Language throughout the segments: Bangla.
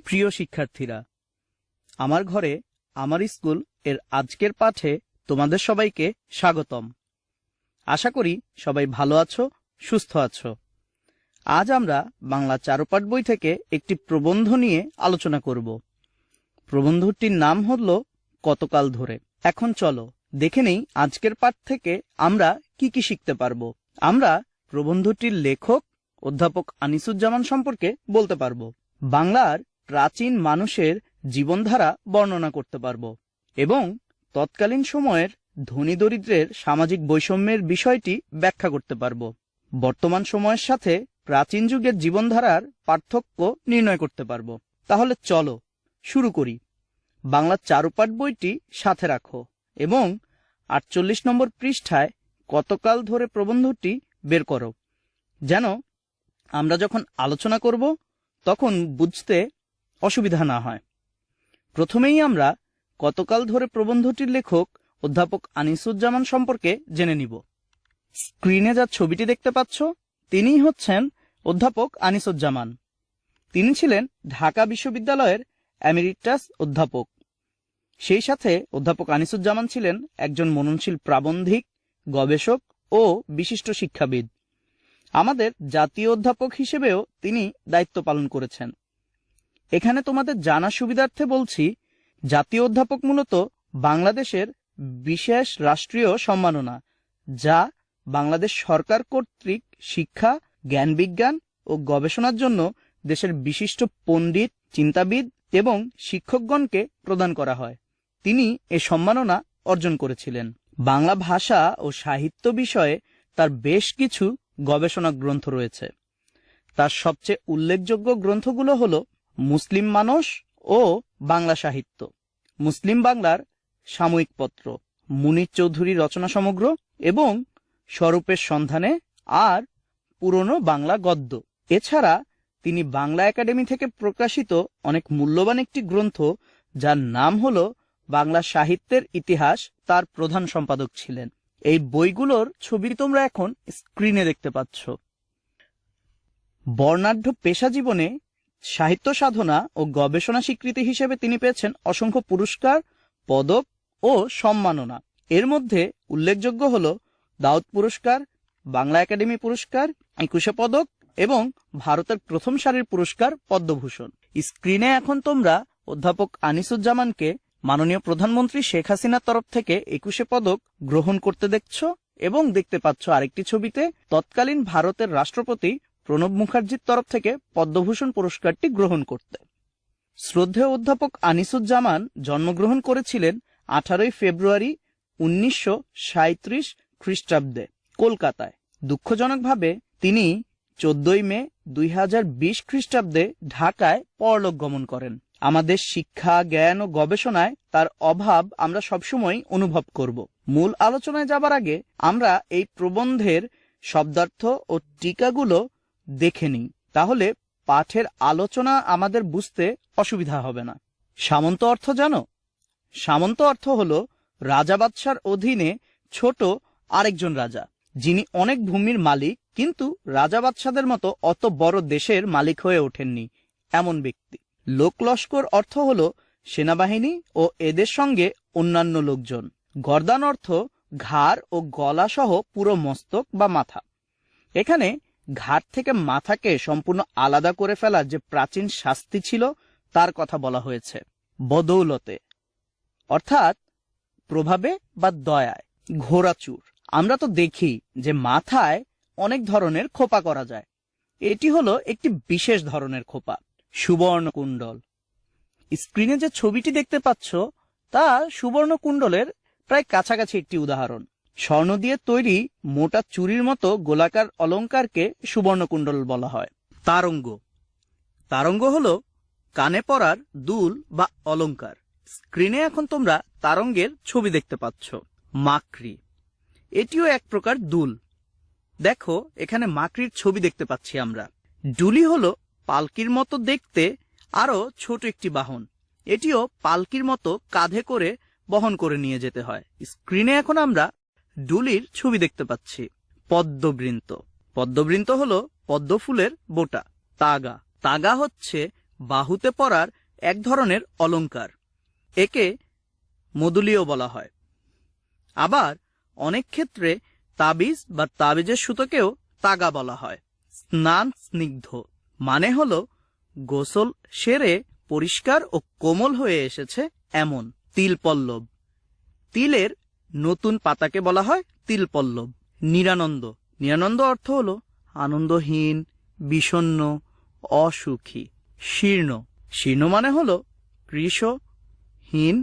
প্রিয় শিক্ষার্থীরা, আমার ঘরে আমার স্কুল এর আজকের পাঠে তোমাদের সবাইকে স্বাগতম। আশা করি সবাই ভালো আছো, সুস্থ আছো। আজ আমরা বাংলা চারুপাঠ বই থেকে একটি প্রবন্ধ নিয়ে আলোচনা করব। প্রবন্ধটির নাম হলো কতকাল ধরে। এখন চলো দেখে নেই আজকের পাঠ থেকে আমরা কি কি শিখতে পারবো। আমরা প্রবন্ধটির লেখক অধ্যাপক আনিসুজ্জামান সম্পর্কে বলতে পারবো। বাংলার প্রাচীন মানুষের জীবনধারা বর্ণনা করতে পারব এবং তৎকালীন সময়ের ধনী দরিদ্রের সামাজিক বৈষম্যের বিষয়টি ব্যাখ্যা করতে পারব। বর্তমান সময়ের সাথে প্রাচীন যুগের জীবনধারার পার্থক্য নির্ণয় করতে পারব। তাহলে চলো শুরু করি। বাংলা চারুপাঠ বইটি সাথে রাখো এবং ৪৮ নম্বর পৃষ্ঠায় কতকাল ধরে প্রবন্ধটি বের করো, যেন আমরা যখন আলোচনা করব তখন বুঝতে অসুবিধা না হয়। প্রথমেই আমরা কতকাল ধরে প্রবন্ধটির লেখক অধ্যাপক আনিসুজ্জামান সম্পর্কে জেনে নিব। স্ক্রিনে যা ছবিটি দেখতে পাচ্ছ, তিনিই হচ্ছেন অধ্যাপক আনিসুজ্জামান। তিনি ছিলেন ঢাকা বিশ্ববিদ্যালয়ের এমেরিটাস অধ্যাপক। সেই সাথে অধ্যাপক আনিসুজ্জামান ছিলেন একজন মননশীল প্রাবন্ধিক, গবেষক ও বিশিষ্ট শিক্ষাবিদ। আমাদের জাতীয় অধ্যাপক হিসেবেও তিনি দায়িত্ব পালন করেছেন। এখানে তোমাদের জানার সুবিধার্থে বলছি, জাতীয় অধ্যাপক মূলত বাংলাদেশের বিশেষ রাষ্ট্রীয় সম্মাননা, যা বাংলাদেশ সরকার কর্তৃক শিক্ষা, জ্ঞান বিজ্ঞান ও গবেষণার জন্য দেশের বিশিষ্ট পণ্ডিত, চিন্তাবিদ এবং শিক্ষকগণকে প্রদান করা হয়। তিনি এ সম্মাননা অর্জন করেছিলেন। বাংলা ভাষা ও সাহিত্য বিষয়ে তার বেশ কিছু গবেষণা গ্রন্থ রয়েছে। তার সবচেয়ে উল্লেখযোগ্য গ্রন্থগুলো হল মুসলিম মানস ও বাংলা সাহিত্য, মুসলিম বাংলার সাময়িক পত্র, মুনির চৌধুরী রচনা সমগ্র এবং স্বরূপের সন্ধানে আর পুরনো বাংলা গদ্য। এছাড়া তিনি বাংলা একাডেমি থেকে প্রকাশিত অনেক মূল্যবান একটি গ্রন্থ, যার নাম হল বাংলা সাহিত্যের ইতিহাস, তার প্রধান সম্পাদক ছিলেন। এই বইগুলোর ছবি তোমরা এখন স্ক্রিনে দেখতে পাচ্ছ। বর্ণাঢ্য পেশা জীবনে সাহিত্য সাধনা ও গবেষণা স্বীকৃতি হিসেবে তিনি পেয়েছেন অসংখ্য পুরস্কার, পদক ও সম্মাননা। এর মধ্যে উল্লেখযোগ্য হল দাউদ পুরস্কার, বাংলা একাডেমি পুরস্কার, ২১ পদক এবং ভারতের প্রথম সারির পুরস্কার পদ্মভূষণ। স্ক্রিনে এখন তোমরা অধ্যাপক আনিসুজ্জামানকে মাননীয় প্রধানমন্ত্রী শেখ হাসিনার তরফ থেকে ২১ পদক গ্রহণ করতে দেখছ এবং দেখতে পাচ্ছ আরেকটি ছবিতে তৎকালীন ভারতের রাষ্ট্রপতি প্রণব মুখার্জির তরফ থেকে পদ্মভূষণ পুরস্কারটি গ্রহণ করতে। শ্রদ্ধেয় অধ্যাপক আনিসুজ্জামান জন্মগ্রহণ করেছিলেন ১৮ ফেব্রুয়ারি ১৯৩৭ খ্রিস্টাব্দে কলকাতায়। দুঃখজনকভাবে তিনি ১৪ মে ২০২০ খ্রিস্টাব্দে ঢাকায় পরলোক গমন করেন। আমাদের শিক্ষা, জ্ঞান ও গবেষণায় তার অভাব আমরা সবসময় অনুভব করব। মূল আলোচনায় যাবার আগে আমরা এই প্রবন্ধের শব্দার্থ ও টিকাগুলো দেখে নিই, তাহলে পাঠের আলোচনা আমাদের বুঝতে অসুবিধা হবে না। সামন্ত অর্থ জানো? সামন্ত অর্থ হল রাজা বাদশার অধীনে ছোট আরেকজন রাজা, যিনি অনেক ভূমির মালিক কিন্তু রাজা বাদশাদের মতো অত বড় দেশের মালিক হয়ে ওঠেননি, এমন ব্যক্তি। লোকলস্কর অর্থ হল সেনাবাহিনী ও এদের সঙ্গে অন্যান্য লোকজন। গর্দান অর্থ ঘাড় ও গলা সহ পুরো মস্তক বা মাথা। এখানে ঘাড় থেকে মাথাকে সম্পূর্ণ আলাদা করে ফেলার যে প্রাচীন শাস্তি ছিল তার কথা বলা হয়েছে। বদৌলতে অর্থাৎ প্রভাবে বা দয়ায়। ঘোড়াচুর, আমরা তো দেখি যে মাথায় অনেক ধরনের খোপা করা যায়, এটি হলো একটি বিশেষ ধরনের খোপা। সুবর্ণকুণ্ডল, স্ক্রিনে যে ছবিটি দেখতে পাচ্ছ তা সুবর্ণকুণ্ডলের প্রায় কাছাকাছি একটি উদাহরণ। স্বর্ণ দিয়ে তৈরি মোটা চুরির মতো গোলাকার অলঙ্কারকে সুবর্ণকুণ্ডল বলা হয়। তারঙ্গ, তারঙ্গ হলো কানে পরার দুল বা অলঙ্কার। স্ক্রিনে এখন তোমরা তারঙ্গের ছবি দেখতে পাচ্ছ। মাকড়ি, এটিও এক প্রকার দুল। দেখো এখানে মাকড়ির ছবি দেখতে পাচ্ছি আমরা। ডুলি হলো পালকির মতো দেখতে আরো ছোট একটি বাহন, এটিও পালকির মতো কাঁধে করে বহন করে নিয়ে যেতে হয়। স্ক্রিনে এখন আমরা ডুলির ছবি দেখতে পাচ্ছি। পদ্মবৃন্ত, পদ্মবৃন্ত হলো পদ্ম ফুলের বোটা। তাগা, তাগা হচ্ছে বাহুতে পরার এক ধরনের অলংকার। একে মধুলীয় বলা হয়। আবার অনেক ক্ষেত্রে তাবিজ বা তাবিজের সুতোকেও তাগা বলা হয়। স্নান স্নিগ্ধ মানে হলো গোসল সেরে পরিষ্কার ও কোমল হয়ে এসেছে এমন। তিলপল্লব, তিলের নতুন পাতাকে বলা হয় তিলপল্লব। নিরানন্দ, নিরানন্দ অর্থ হলো আনন্দহীন, বিষণ্ণ, অসুখী। শীর্ণ, শীর্ণ মানে হলো কৃশহীন,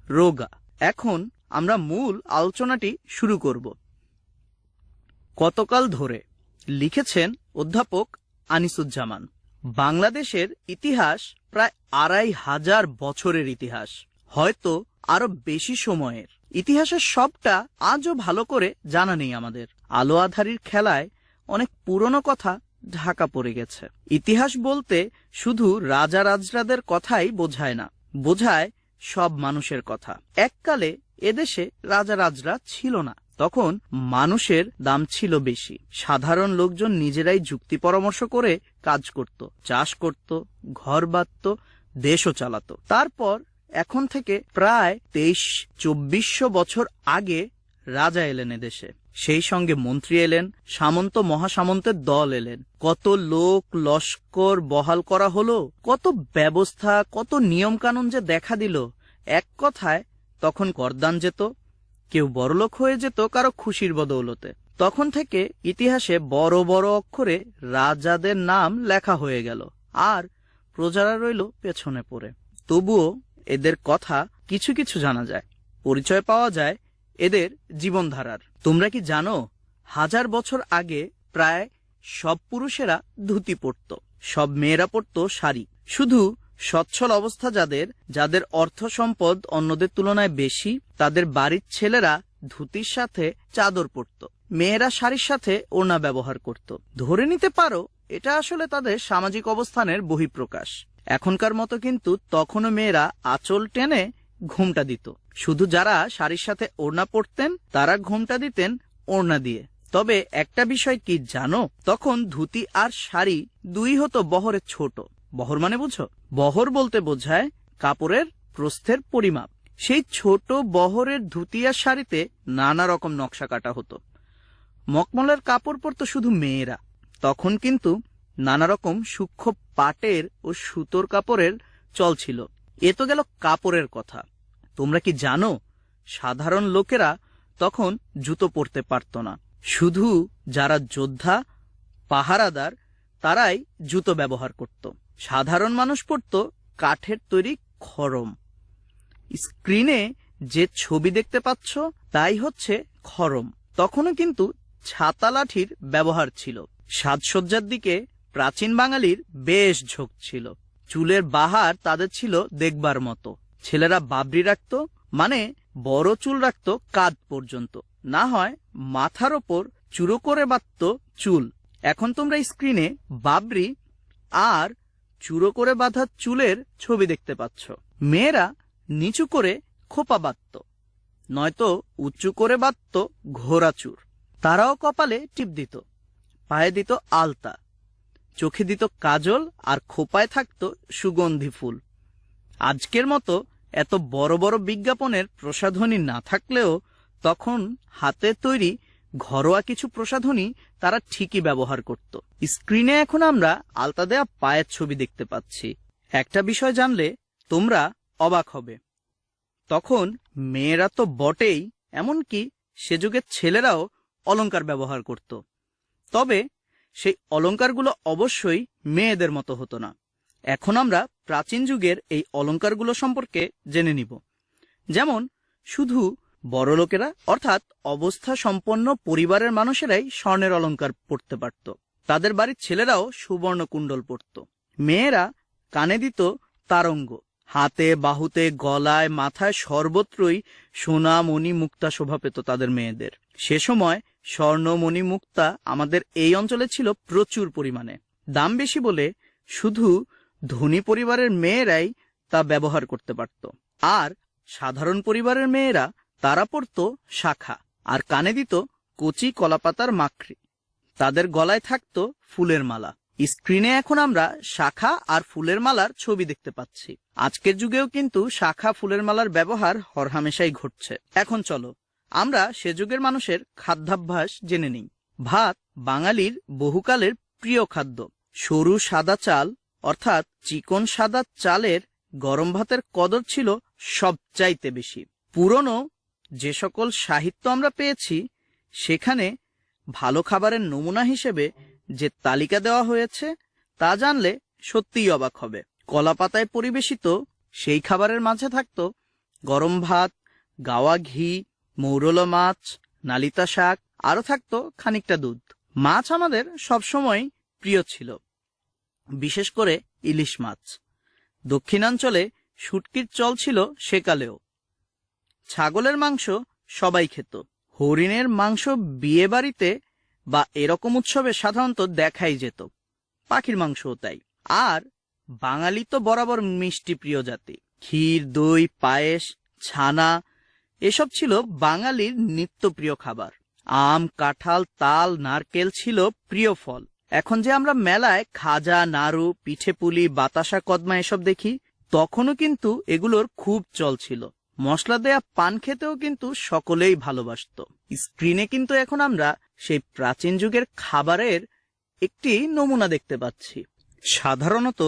রোগা। এখন আমরা মূল আলোচনাটি শুরু করব। কতকাল ধরে, লিখেছেন অধ্যাপক আনিসুজ্জামান। বাংলাদেশের ইতিহাস প্রায় 2500 বছরের ইতিহাস, হয়তো আরো বেশি সময়ের। ইতিহাসের সবটা আজও ভালো করে জানা নেই আমাদের। আলো আঁধারির খেলায় অনেক পুরনো কথা ঢাকা পড়ে গেছে। ইতিহাস বলতে শুধু রাজা রাজরাদের কথাই বোঝায় না, বোঝায় সব মানুষের কথা। এককালে এদেশে রাজা রাজরা ছিল না, তখন মানুষের দাম ছিল বেশি। সাধারণ লোকজন নিজেরাই যুক্তি পরামর্শ করে কাজ করত, চাষ করত, ঘর বাঁধত, দেশও চালাতো। তারপর এখন থেকে প্রায় 2300-2400 বছর আগে রাজা এলেন এদেশে। সেই সঙ্গে মন্ত্রী এলেন, সামন্ত মহাসামন্তের দল এলেন। কত লোক লস্কর বহাল করা হলো, কত ব্যবস্থা, কত নিয়ম কানুন যে দেখা দিল। এক কথায় তখন করদান যেত, কেউ বড়লোক হয়ে যেত কারো খুশির বদৌলতে। তখন থেকে ইতিহাসে বড় বড় অক্ষরে রাজাদের নাম লেখা হয়ে গেল, আর প্রজারা রইল পেছনে পড়ে। তবুও এদের কথা কিছু কিছু জানা যায়, পরিচয় পাওয়া যায় এদের জীবনধারার। তোমরা কি জানো, 1000 বছর আগে প্রায় সব পুরুষেরা ধুতি পরত, সব মেয়েরা পরত শাড়ি। শুধু সচ্ছল অবস্থা যাদের, যাদের অর্থ সম্পদ অন্যদের তুলনায় বেশি, তাদের বাড়ির ছেলেরা ধুতির সাথে চাদর পরত, মেয়েরা শাড়ির সাথে ওড়না ব্যবহার করত। ধরে নিতে পারো এটা আসলে তাদের সামাজিক অবস্থানের বহিঃপ্রকাশ। এখনকার মতো কিন্তু তখনও মেয়েরা আঁচল টেনে ঘোমটা দিত। শুধু যারা শাড়ির সাথে ওড়না পরতেন তারা ঘোমটা দিতেন ওড়না দিয়ে। তবে একটা বিষয় কি জানো, তখন ধুতি আর শাড়ি দুই হতো বহরের ছোট। বহর মানে বুঝো? বহর বলতে বোঝায় কাপড়ের প্রস্থের পরিমাপ। সেই ছোট বহরের ধুতি আর শাড়িতে নানা রকম নকশা কাটা হতো। মকমলের কাপড় পরতো শুধু মেয়েরা। তখন কিন্তু নানা রকম সূক্ষ্ম পাটের ও সুতোর কাপড়ের চল ছিল। এ তো গেল কাপড়ের কথা। তোমরা কি জানো, সাধারণ লোকেরা তখন জুতো পরতে পারত না। শুধু যারা যোদ্ধা, পাহারাদার, তারাই জুতো ব্যবহার করত। সাধারণ মানুষ পরত কাঠের তৈরি খড়ম। স্ক্রিনে যে ছবি দেখতে পাচ্ছ তাই হচ্ছে খড়ম। তখনও কিন্তু ছাতা লাঠির ব্যবহার ছিল। সাজসজ্জার দিকে প্রাচীন বাঙালির বেশ ঝোঁক ছিল। চুলের বাহার তাদের ছিল দেখবার মতো। ছেলেরা বাবরি রাখত, মানে বড় চুল রাখত কাঁধ পর্যন্ত, না হয় মাথার ওপর চূড়ো করে বাঁধত চুল। এখন তোমরা স্ক্রিনে বাবরি আর চূড়ো করে বাঁধা চুলের ছবি দেখতে পাচ্ছ। মেয়েরা নিচু করে খোপা বাঁধত, নয়তো উঁচু করে বাঁধত ঘোড়া চুর। তারাও কপালে টিপ দিত, পায়ে দিত আলতা, চোখে দিত কাজল, আর খোপায় থাকত সুগন্ধি ফুল। আজকের মতো এত বড় বড় বিজ্ঞাপনের প্রসাধনী না থাকলেও তখন হাতে তৈরি ঘরোয়া কিছু প্রসাধনী তারা ঠিকই ব্যবহার করত। স্ক্রিনে এখন আমরা আলতা দেয়া পায়ের ছবি দেখতে পাচ্ছি। একটা বিষয় জানলে তোমরা অবাক হবে, তখন মেয়েরা তো বটেই, এমনকি সে যুগের ছেলেরাও অলংকার ব্যবহার করত। তবে সেই অলংকারগুলো অবশ্যই মেয়েদের মতো হতো না। এখন আমরা প্রাচীন যুগের এই অলংকারগুলো সম্পর্কে জেনে নিব। যেমন শুধু বড়লোকেরা অর্থাৎ অবস্থা সম্পন্ন পরিবারের মানুষেরাই স্বর্ণের অলংকার পরতে পারত। তাদের বাড়ির ছেলেরাও সুবর্ণ কুণ্ডল পরত। মেয়েরা কানে দিত তারঙ্গ, হাতে বাহুতে গলায় মাথায় সর্বত্রই সোনা মণি মুক্তা শোভা পেত তাদের মেয়েদের। সে সময় স্বর্ণ মণি মুক্তা আমাদের এই অঞ্চলে ছিল প্রচুর পরিমাণে। দাম বেশি বলে শুধু ধনী পরিবারের মেয়েরাই তা ব্যবহার করতে পারত, আর সাধারণ পরিবারের মেয়েরা তারা পরত শাখা আর কানে দিত কচি কলাপাতার মাকড়ি। তাদের গলায় থাকত ফুলের মালা। স্ক্রিনে এখন আমরা শাখা আর ফুলের মালার ছবি দেখতে পাচ্ছি। আজকের যুগেও কিন্তু শাখা ফুলের মালার ব্যবহার হরহামেশাই ঘটছে। এখন চলো আমরা সে যুগের মানুষের খাদ্যাভ্যাস জেনে নিই। ভাত বাঙালির বহুকালের প্রিয় খাদ্য। সরু সাদা চাল অর্থাৎ চিকন সাদা চালের গরম ভাতের কদর ছিল সবচাইতে বেশি। পুরনো যে সকল সাহিত্য আমরা পেয়েছি সেখানে ভালো খাবারের নমুনা হিসেবে যে তালিকা দেওয়া হয়েছে তা জানলে সত্যিই অবাক হবে। কলাপাতায় পরিবেশিত সেই খাবারের মাঝে থাকত গরম ভাত, গাওয়া ঘি, মৌরলা মাছ, নালিতা শাক, আরও থাকত খানিকটা দুধ। মাছ আমাদের সবসময় প্রিয় ছিল, বিশেষ করে ইলিশ মাছ। দক্ষিণাঞ্চলে শুটকির চল ছিল সেকালেও। ছাগলের মাংস সবাই খেত। হরিণের মাংস বিয়ে বাড়িতে বা এরকম উৎসবে সাধারণত দেখাই যেত, পাখির মাংসও তাই। আর বাঙালি তো বরাবর মিষ্টি প্রিয় জাতি। ক্ষীর, দই, পায়েস, ছানা এসব ছিল বাঙালির নিত্যপ্রিয় খাবার। আম, কাঁঠাল, তাল, নারকেল ছিল প্রিয় ফল। এখন যে আমরা মেলায় খাজা, নাড়ু, পিঠে পুলি, বাতাসা, কদমা এসব দেখি, তখনও কিন্তু এগুলোর খুব চল ছিল। মশলা দেয়া পান খেতেও কিন্তু সকলেই ভালোবাসত। স্ক্রিনে কিন্তু এখন আমরা সেই প্রাচীন যুগের খাবারের একটি নমুনা দেখতে পাচ্ছি। সাধারণত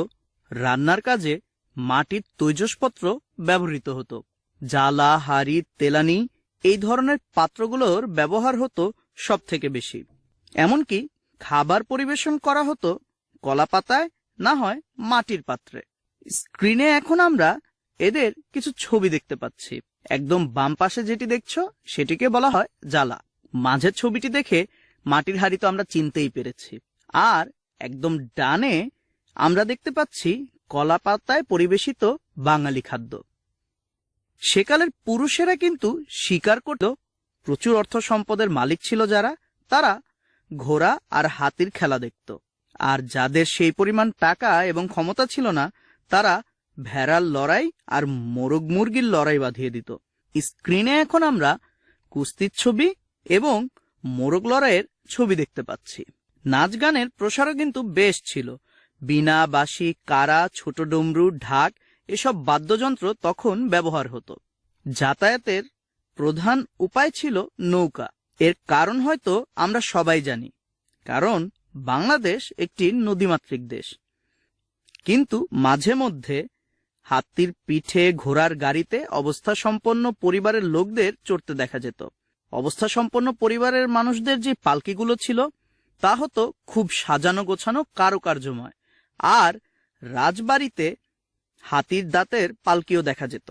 রান্নার কাজে মাটির তৈজসপত্র ব্যবহৃত হতো। জালা, হাঁড়ি, তেলানি এই ধরনের পাত্রগুলোর ব্যবহার হতো সব থেকে বেশি। এমনকি খাবার পরিবেশন করা হতো কলাপাতায়, না হয় মাটির পাত্রে। স্ক্রিনে এখন আমরা এদের কিছু ছবি দেখতে পাচ্ছি। একদম বাম পাশে যেটি দেখছো সেটিকে বলা হয় জালা। মাঝের ছবিটি দেখে মাটির হাঁড়ি তো আমরা চিনতেই পেরেছি। আর একদম ডানে আমরা দেখতে পাচ্ছি কলাপাতায় পরিবেশিত বাঙালি খাদ্য। সেকালের পুরুষেরা কিন্তু শিকার করত। প্রচুর অর্থ সম্পদের মালিক ছিল যারা, তারা ঘোড়া আর হাতির খেলা দেখত। আর যাদের সেই পরিমাণ টাকা এবং ক্ষমতা ছিল না, তারা ভেড়ার লড়াই আর মোরগ মুরগির লড়াই বাঁধিয়ে দিত। স্ক্রিনে এখন আমরা কুস্তির ছবি এবং মোরগ লড়াইয়ের ছবি দেখতে পাচ্ছি। নাচ গানের প্রসারও কিন্তু বেশ ছিল। বীণা, বাঁশি, কারা, ছোট ডমরু, ঢাক এসব বাদ্যযন্ত্র তখন ব্যবহার হতো। যাতায়াতের প্রধান উপায় ছিল নৌকা। এর কারণ হয়তো আমরা সবাই জানি, কারণ বাংলাদেশ একটি নদীমাতৃক দেশ। কিন্তু মাঝে মধ্যে হাতির পিঠে, ঘোড়ার গাড়িতে অবস্থাসম্পন্ন পরিবারের লোকদের চড়তে দেখা যেত। অবস্থাসম্পন্ন পরিবারের মানুষদের যে পালকিগুলো ছিল তা হতো খুব সাজানো গোছানো, কারুকার্যময়। আর রাজবাড়িতে হাতির দাঁতের পালকিও দেখা যেত।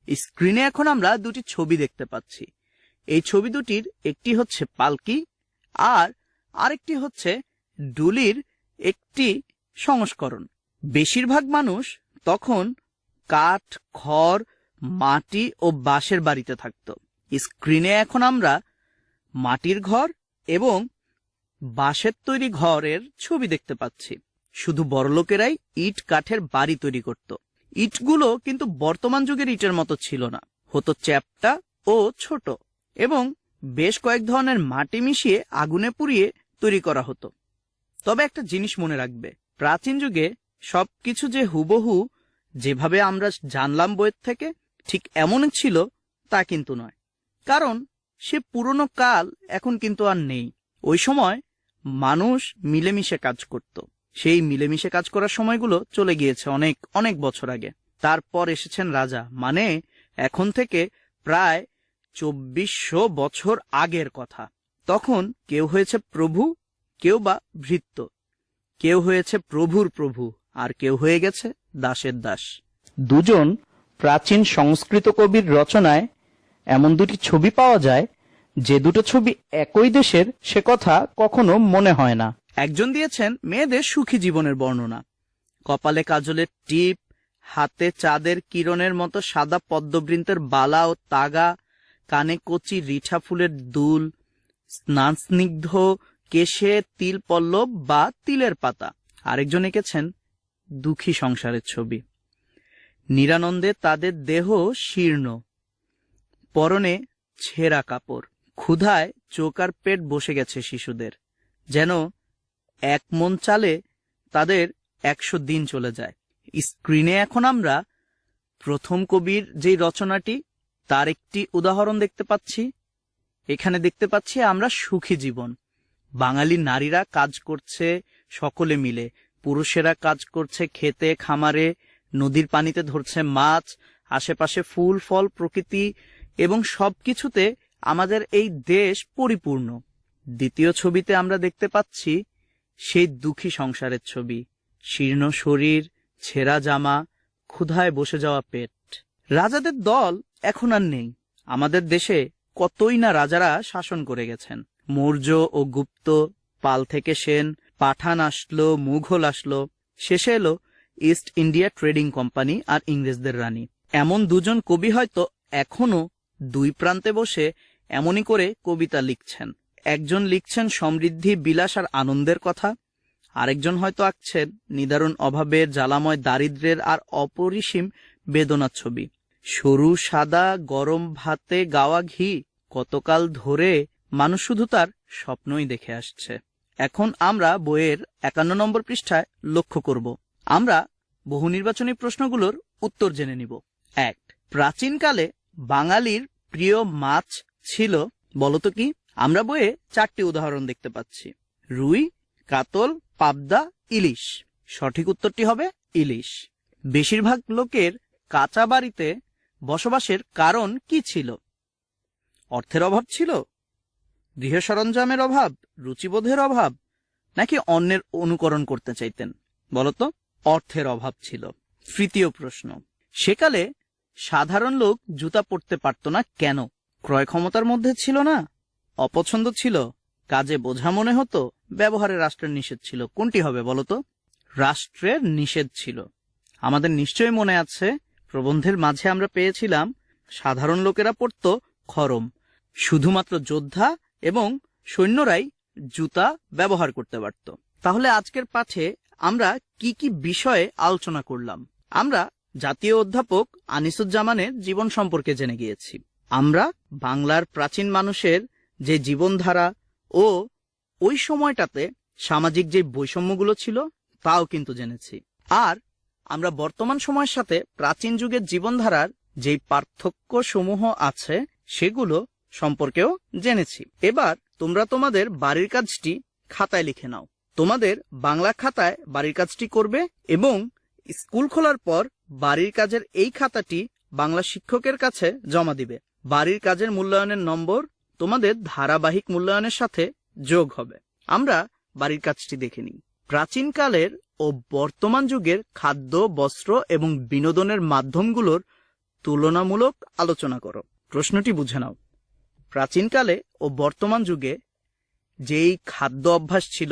স্ক্রিনে এখন আমরা দুটি ছবি দেখতে পাচ্ছি। এই ছবি দুটির একটি হচ্ছে পালকি আর আরেকটি হচ্ছে ডুলির একটি সংস্করণ। বেশিরভাগ মানুষ তখন কাঠ, খড়, মাটি ও বাঁশের বাড়িতে থাকত। স্ক্রিনে এখন আমরা মাটির ঘর এবং বাঁশের তৈরি ঘরের ছবি দেখতে পাচ্ছি। শুধু বড়লোকেরাই ইট কাঠের বাড়ি তৈরি করত। ইটগুলো কিন্তু বর্তমান যুগের ইটের মতো ছিল না, হতো চ্যাপ্টা ও ছোট, এবং বেশ কয়েক ধরনের মাটি মিশিয়ে আগুনে পুড়িয়ে তৈরি করা হতো। তবে একটা জিনিস মনে রাখবে, প্রাচীন যুগে সবকিছু যে হুবহু যেভাবে আমরা জানলাম বইয়ের থেকে ঠিক এমনই ছিল তা কিন্তু নয়, কারণ সে পুরনো কাল এখন কিন্তু আর নেই। ওই সময় মানুষ মিলেমিশে কাজ করত। সেই মিলেমিশে কাজ করার সময়গুলো চলে গিয়েছে অনেক অনেক বছর আগে। তারপর এসেছেন রাজা, মানে এখন থেকে প্রায় 2400 বছর আগের কথা। তখন কেউ হয়েছে প্রভু, কেউ বা ভৃত্য, কেউ হয়েছে প্রভুর প্রভু, আর কেউ হয়ে গেছে দাসের দাস। দুজন প্রাচীন সংস্কৃত কবির রচনায় এমন দুটি ছবি পাওয়া যায় যে দুটো ছবি একই দেশের সে কথা কখনো মনে হয় না। একজন দিয়েছেন মেয়েদের সুখী জীবনের বর্ণনা। কপালে কাজলের টিপ, হাতে চাঁদের কিরণের মতো সাদা পদ্মবৃন্তের বালা ও তাগা, কানে কচি রিঠা ফুলের দুল, স্নান স্নিগ্ধ কেশে তিল পল্লব বা তিলের পাতা। আরেকজন এঁকেছেন দুঃখী সংসারের ছবি। নিরানন্দে তাদের দেহ শীর্ণ, পরনে ছেঁড়া কাপড়, ক্ষুধায় চোখ আর পেট বসে গেছে শিশুদের, যেন 1 মণ চালে তাদের 100 দিন চলে যায়। স্ক্রিনে এখন আমরা প্রথম কবির যে রচনাটি তার একটি উদাহরণ দেখতে পাচ্ছি। এখানে দেখতে পাচ্ছি আমরা সুখী জীবন। বাঙালি নারীরা কাজ করছে সকলে মিলে, পুরুষেরা কাজ করছে খেতে খামারে, নদীর পানিতে ধরছে মাছ, আশেপাশে ফুল ফল প্রকৃতি এবং সবকিছুতে আমাদের এই দেশ পরিপূর্ণ। দ্বিতীয় ছবিতে আমরা দেখতে পাচ্ছি সেই দুঃখী সংসারের ছবি, শীর্ণ শরীর, ছেঁড়া জামা, ক্ষুধায় বসে যাওয়া পেট। রাজাদের দল এখন আর নেই। আমাদের দেশে কতই না রাজারা শাসন করে গেছেন। মৌর্য ও গুপ্ত, পাল থেকে সেন, পাঠান আসলো, মুঘল আসলো, শেষে এলো ইস্ট ইন্ডিয়া ট্রেডিং কোম্পানি আর ইংরেজদের রানী। এমন দুজন কবি হয়তো এখনো দুই প্রান্তে বসে এমনই করে কবিতা লিখছেন। একজন লিখছেন সমৃদ্ধি, বিলাস আর আনন্দের কথা, আরেকজন হয়তো আঁকছেন নিদারুণ অভাবের, জ্বালাময় দারিদ্র্যের আর অপরিসীম বেদনার ছবি। সরু সাদা গরম ভাতে গাওয়া ঘি, কতকাল ধরে মানুষ শুধু তার স্বপ্নই দেখে আসছে। এখন আমরা বইয়ের 51 নম্বর পৃষ্ঠায় লক্ষ্য করব। আমরা বহু নির্বাচনী প্রশ্নগুলোর উত্তর জেনে নিব। 1. প্রাচীনকালে বাঙালির প্রিয় মাছ ছিল বলতো কি? আমরা বইয়ে 4টি উদাহরণ দেখতে পাচ্ছি: রুই, কাতল, পাবদা, ইলিশ। সঠিক উত্তরটি হবে ইলিশ। বেশিরভাগ লোকের কাঁচা বাড়িতে বসবাসের কারণ কি ছিল? অর্থের অভাব ছিল, গৃহ সরঞ্জামের অভাব, রুচিবোধের অভাব, নাকি অন্যের অনুকরণ করতে চাইতেন? বলতো, অর্থের অভাব ছিল। তৃতীয় প্রশ্ন, সেকালে সাধারণ লোক জুতা পরতে পারত না কেন? ক্রয় ক্ষমতার মধ্যে ছিল না, অপছন্দ ছিল, কাজে বোঝা মনে হতো, ব্যবহারে রাষ্ট্রের নিষেধ ছিল? কোনটি হবে বলতো? রাষ্ট্রের নিষেধ ছিল। আমাদের নিশ্চয়ই মনে আছে প্রবন্ধের মাঝে আমরা পেয়েছিলাম সাধারণ লোকেরা পরত খড়ম, শুধুমাত্র যোদ্ধা এবং সৈন্যরাই জুতা ব্যবহার করতে পারত। তাহলে আজকের পাঠে আমরা কি কি বিষয়ে আলোচনা করলাম? আমরা জাতীয় অধ্যাপক আনিসুজ্জামানের জীবন সম্পর্কে জেনে গিয়েছি। আমরা বাংলার প্রাচীন মানুষের যে জীবনধারা ও ওই সময়টাতে সামাজিক যে বৈষম্যগুলো ছিল তাও কিন্তু জেনেছি। আর আমরা বর্তমান সময়ের সাথে প্রাচীন যুগের জীবনধারার যেই পার্থক্য সমূহ আছে সেগুলো সম্পর্কেও জেনেছি। এবার তোমরা তোমাদের বাড়ির কাজটি খাতায় লিখে নাও। তোমাদের বাংলা খাতায় বাড়ির কাজটি করবে এবং স্কুল খোলার পর বাড়ির কাজের এই খাতাটি বাংলা শিক্ষকের কাছে জমা দিবে। বাড়ির কাজের মূল্যায়নের নম্বর তোমাদের ধারাবাহিক মূল্যায়নের সাথে যোগ হবে। আমরা বাড়ির কাজটি দেখে নিই। প্রাচীনকালের ও বর্তমান যুগের খাদ্য, বস্ত্র এবং বিনোদনের মাধ্যমগুলোর তুলনামূলক আলোচনা করো। প্রশ্নটি বুঝে নাও। প্রাচীনকালে ও বর্তমান যুগে যেই খাদ্য অভ্যাস ছিল,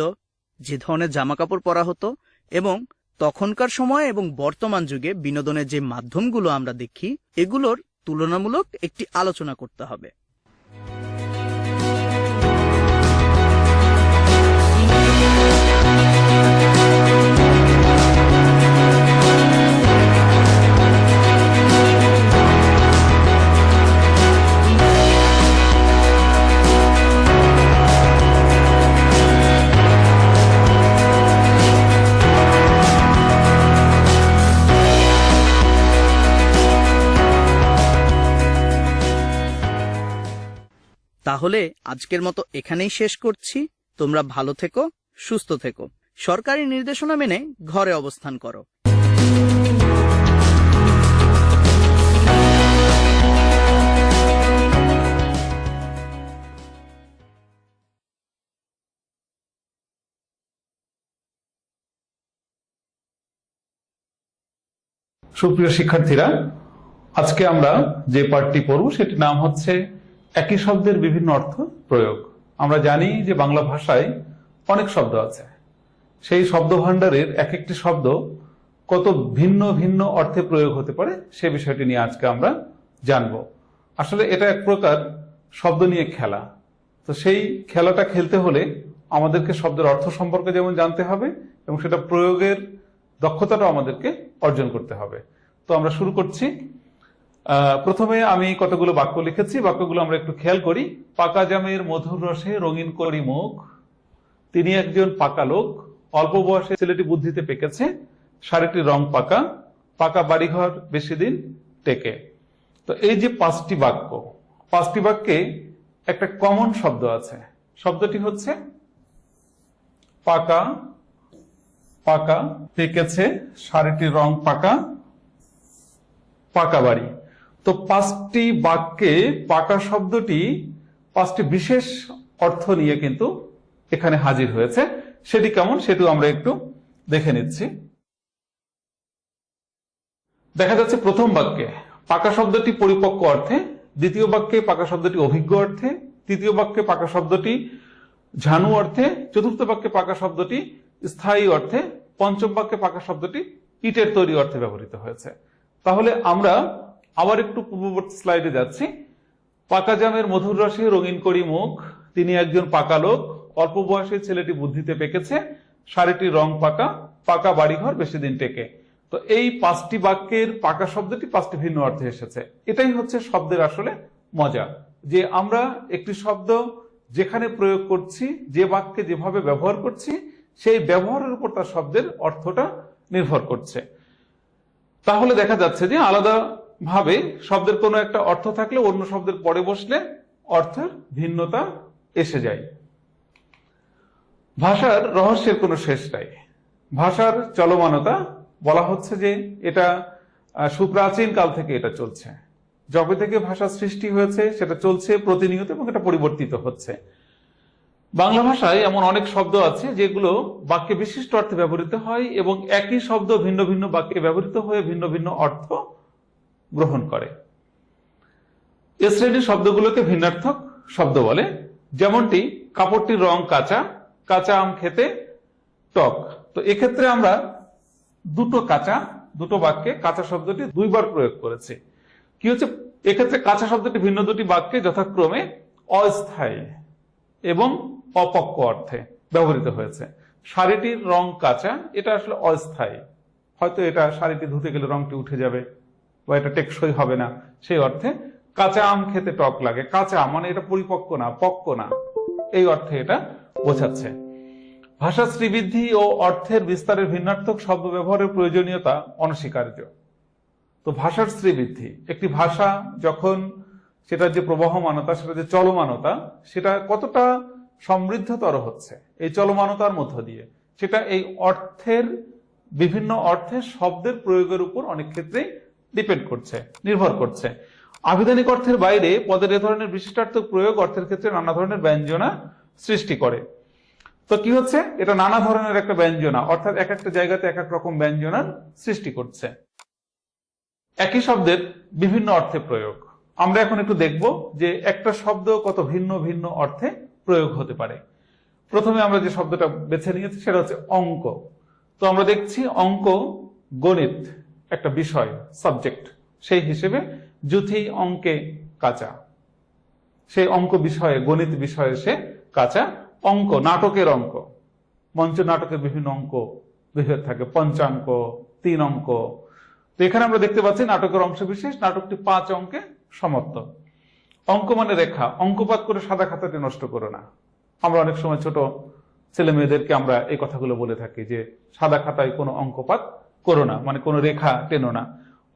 যে ধরনের জামাকাপড় পরা হতো এবং তখনকার সময় এবং বর্তমান যুগে বিনোদনের যে মাধ্যমগুলো আমরা দেখি, এগুলোর তুলনামূলক একটি আলোচনা করতে হবে। তাহলে আজকের মতো এখানেই শেষ করছি। তোমরা ভালো থেকো, সুস্থ থেকো। সরকারি নির্দেশনা মেনে ঘরে অবস্থান করো। সুপ্রিয় শিক্ষার্থীরা, আজকে আমরা যে পাঠটি পড়ব সেটির নাম হচ্ছে একই শব্দের বিভিন্ন অর্থ প্রয়োগ। আমরা জানি যে বাংলা ভাষায় অনেক শব্দ আছে। সেই শব্দ ভাণ্ডারের এক একটি শব্দ কত ভিন্ন ভিন্ন অর্থে প্রয়োগ হতে পারে সে বিষয়টি নিয়ে আজকে আমরা জানব। আসলে এটা এক প্রকার শব্দ নিয়ে খেলা। তো সেই খেলাটা খেলতে হলে আমাদেরকে শব্দের অর্থ সম্পর্কে যেমন জানতে হবে এবং সেটা প্রয়োগের দক্ষতাটা আমাদেরকে অর্জন করতে হবে। তো আমরা শুরু করছি। প্রথমে আমি কতগুলো বাক্য লিখেছি, বাক্যগুলো আমরা একটু খেয়াল করি। পাকা জামের মধুর রসে রঙিন করি মুখ, তিনি একজন পাকা লোক, অল্প বয়সে ছেলেটি বুদ্ধিতে পেকেছে, শাড়িটির রং পাকা, পাকা বাড়িঘর বেশি দিন টেকে। তো এই যে পাঁচটি বাক্যে একটা কমন শব্দ আছে। শব্দটি হচ্ছে পাকা, পাকা পেকেছে, শাড়িটির রং পাকা, পাকা বাড়ি। তো পাঁচটি বাক্যে পাকা শব্দটি পাঁচটি বিশেষ অর্থ নিয়ে কিন্তু এখানে হাজির হয়েছে। সেটি কেমন সেটিও আমরা একটু দেখে নিচ্ছি। দেখা যাচ্ছে প্রথম বাক্যে পাকা শব্দটি পরিপক্ক অর্থে, দ্বিতীয় বাক্যে পাকা শব্দটি অভিজ্ঞ অর্থে, তৃতীয় বাক্যে পাকা শব্দটি ঝানু অর্থে, চতুর্থ বাক্যে পাকা শব্দটি স্থায়ী অর্থে, পঞ্চম বাক্যে পাকা শব্দটি ইটের তৈরি অর্থে ব্যবহৃত হয়েছে। তাহলে আমরা আবার একটু পূর্ববর্তী স্লাইডে যাচ্ছি। পাকা জামের মধুর রসে রঙিন করি মুখ, তিনি একজন পাকা লোক, অল্প বয়সে ছেলেটি বুদ্ধিতে পেকেছে, শাড়িটির রং পাকা, পাকা বাড়িঘর বেশি দিন টেকে। তো এই পাঁচটি বাক্যের পাকা শব্দটি পাঁচটি ভিন্ন অর্থে এসেছে। এটাই হচ্ছে শব্দের আসলে মজা, যে আমরা একটি শব্দ যেখানে প্রয়োগ করছি, যে বাক্যে যেভাবে ব্যবহার করছি, সেই ব্যবহারের উপর তার শব্দের অর্থটা নির্ভর করছে। তাহলে দেখা যাচ্ছে যে আলাদা ভাবে শব্দের কোনো একটা অর্থ থাকলে অন্য শব্দের পরে বসলে অর্থের ভিন্নতা এসে যায়। ভাষার রহস্যের কোনো শেষ নাই। ভাষার চলমানতা বলা হচ্ছে যে এটা সুপ্রাচীন কাল থেকে এটা চলছে। যবে থেকে ভাষা সৃষ্টি হয়েছে সেটা চলছে প্রতিনিয়ত এবং এটা পরিবর্তিত হচ্ছে। বাংলা ভাষায় এমন অনেক শব্দ আছে যেগুলো বাক্যে বিশিষ্ট অর্থে ব্যবহৃত হয় এবং একই শব্দ ভিন্ন ভিন্ন বাক্যে ব্যবহৃত হয়ে ভিন্ন ভিন্ন অর্থ গ্রহণ করে। এ শ্রেণীর শব্দগুলোকে ভিন্নার্থক শব্দ বলে। যেমনটি কাপড়টির রং কাঁচা, কাঁচা আম খেতে টক। তো এক্ষেত্রে আমরা দুটো বাক্যে কাঁচা শব্দটি দুইবার প্রয়োগ করেছি। কি হচ্ছে, এক্ষেত্রে কাঁচা শব্দটি ভিন্ন দুটি বাক্যে যথাক্রমে অস্থায়ী এবং অপক্ক অর্থে ব্যবহৃত হয়েছে। শাড়িটির রং কাঁচা, এটা আসলে অস্থায়ী, হয়তো এটা শাড়িটি ধুতে গেলে রংটি উঠে যাবে বা এটা টেকসই হবে না, সেই অর্থে। কাঁচা আম খেতে টক লাগে, কাঁচা আম মানে এটা পরিপক্ক না, পক্ক না, এই অর্থে এটা বোঝাচ্ছে। ভাষা শ্রীবৃদ্ধি ও অর্থের বিস্তারের ভিন্নার্থক শব্দ ব্যবহারের প্রয়োজনীয়তা অনস্বীকার্য। তো ভাষার শ্রীবৃদ্ধি, একটি ভাষা যখন সেটার যে প্রবাহমানতা, সেটা যে চলমানতা, সেটা কতটা সমৃদ্ধতর হচ্ছে এই চলমানতার মধ্য দিয়ে, সেটা এই অর্থের বিভিন্ন অর্থে শব্দের প্রয়োগের উপর অনেক ক্ষেত্রেই ডিপেন্ড করছে, নির্ভর করছে। আবিধানিক অর্থের বাইরে পদের এ ধরনের বিশিষ্টার্থক প্রয়োগ অর্থের ক্ষেত্রে নানা ধরনের ব্যঞ্জনা সৃষ্টি করে। তো কি হচ্ছে, এটা নানা ধরনের একটা ব্যঞ্জনা, অর্থাৎ এক একটা জায়গাতে এক এক রকম ব্যঞ্জনার সৃষ্টি করছে। একই শব্দের বিভিন্ন অর্থে প্রয়োগ আমরা এখন একটু দেখব যে একটা শব্দ কত ভিন্ন ভিন্ন অর্থে প্রয়োগ হতে পারে। প্রথমে আমরা যে শব্দটা বেছে নিয়েছি সেটা হচ্ছে অঙ্ক। তো আমরা দেখছি অঙ্ক গণিত একটা বিষয়, সাবজেক্ট, সেই হিসেবে যুথি অঙ্কে কাঁচা, সেই অঙ্ক বিষয়ে, গণিত বিষয়ে সে কাঁচা। অঙ্ক নাটকের অঙ্ক, মঞ্চ নাটকের বিভিন্ন অঙ্ক বিভেদ থাকে, পঞ্চাঙ্ক, 3 অঙ্ক। তো এখানে আমরা দেখতে পাচ্ছি নাটকের অংশ বিশেষ, নাটকটি 5 অঙ্কে সমাপ্ত। অঙ্ক মানে রেখা, অঙ্কপাত করে সাদা খাতাটি নষ্ট করো না। আমরা অনেক সময় ছোট ছেলে মেয়েদেরকে আমরা এই কথাগুলো বলে থাকি যে সাদা খাতায় কোনো অঙ্কপাত করো না, মানে কোনো রেখা টেনো না।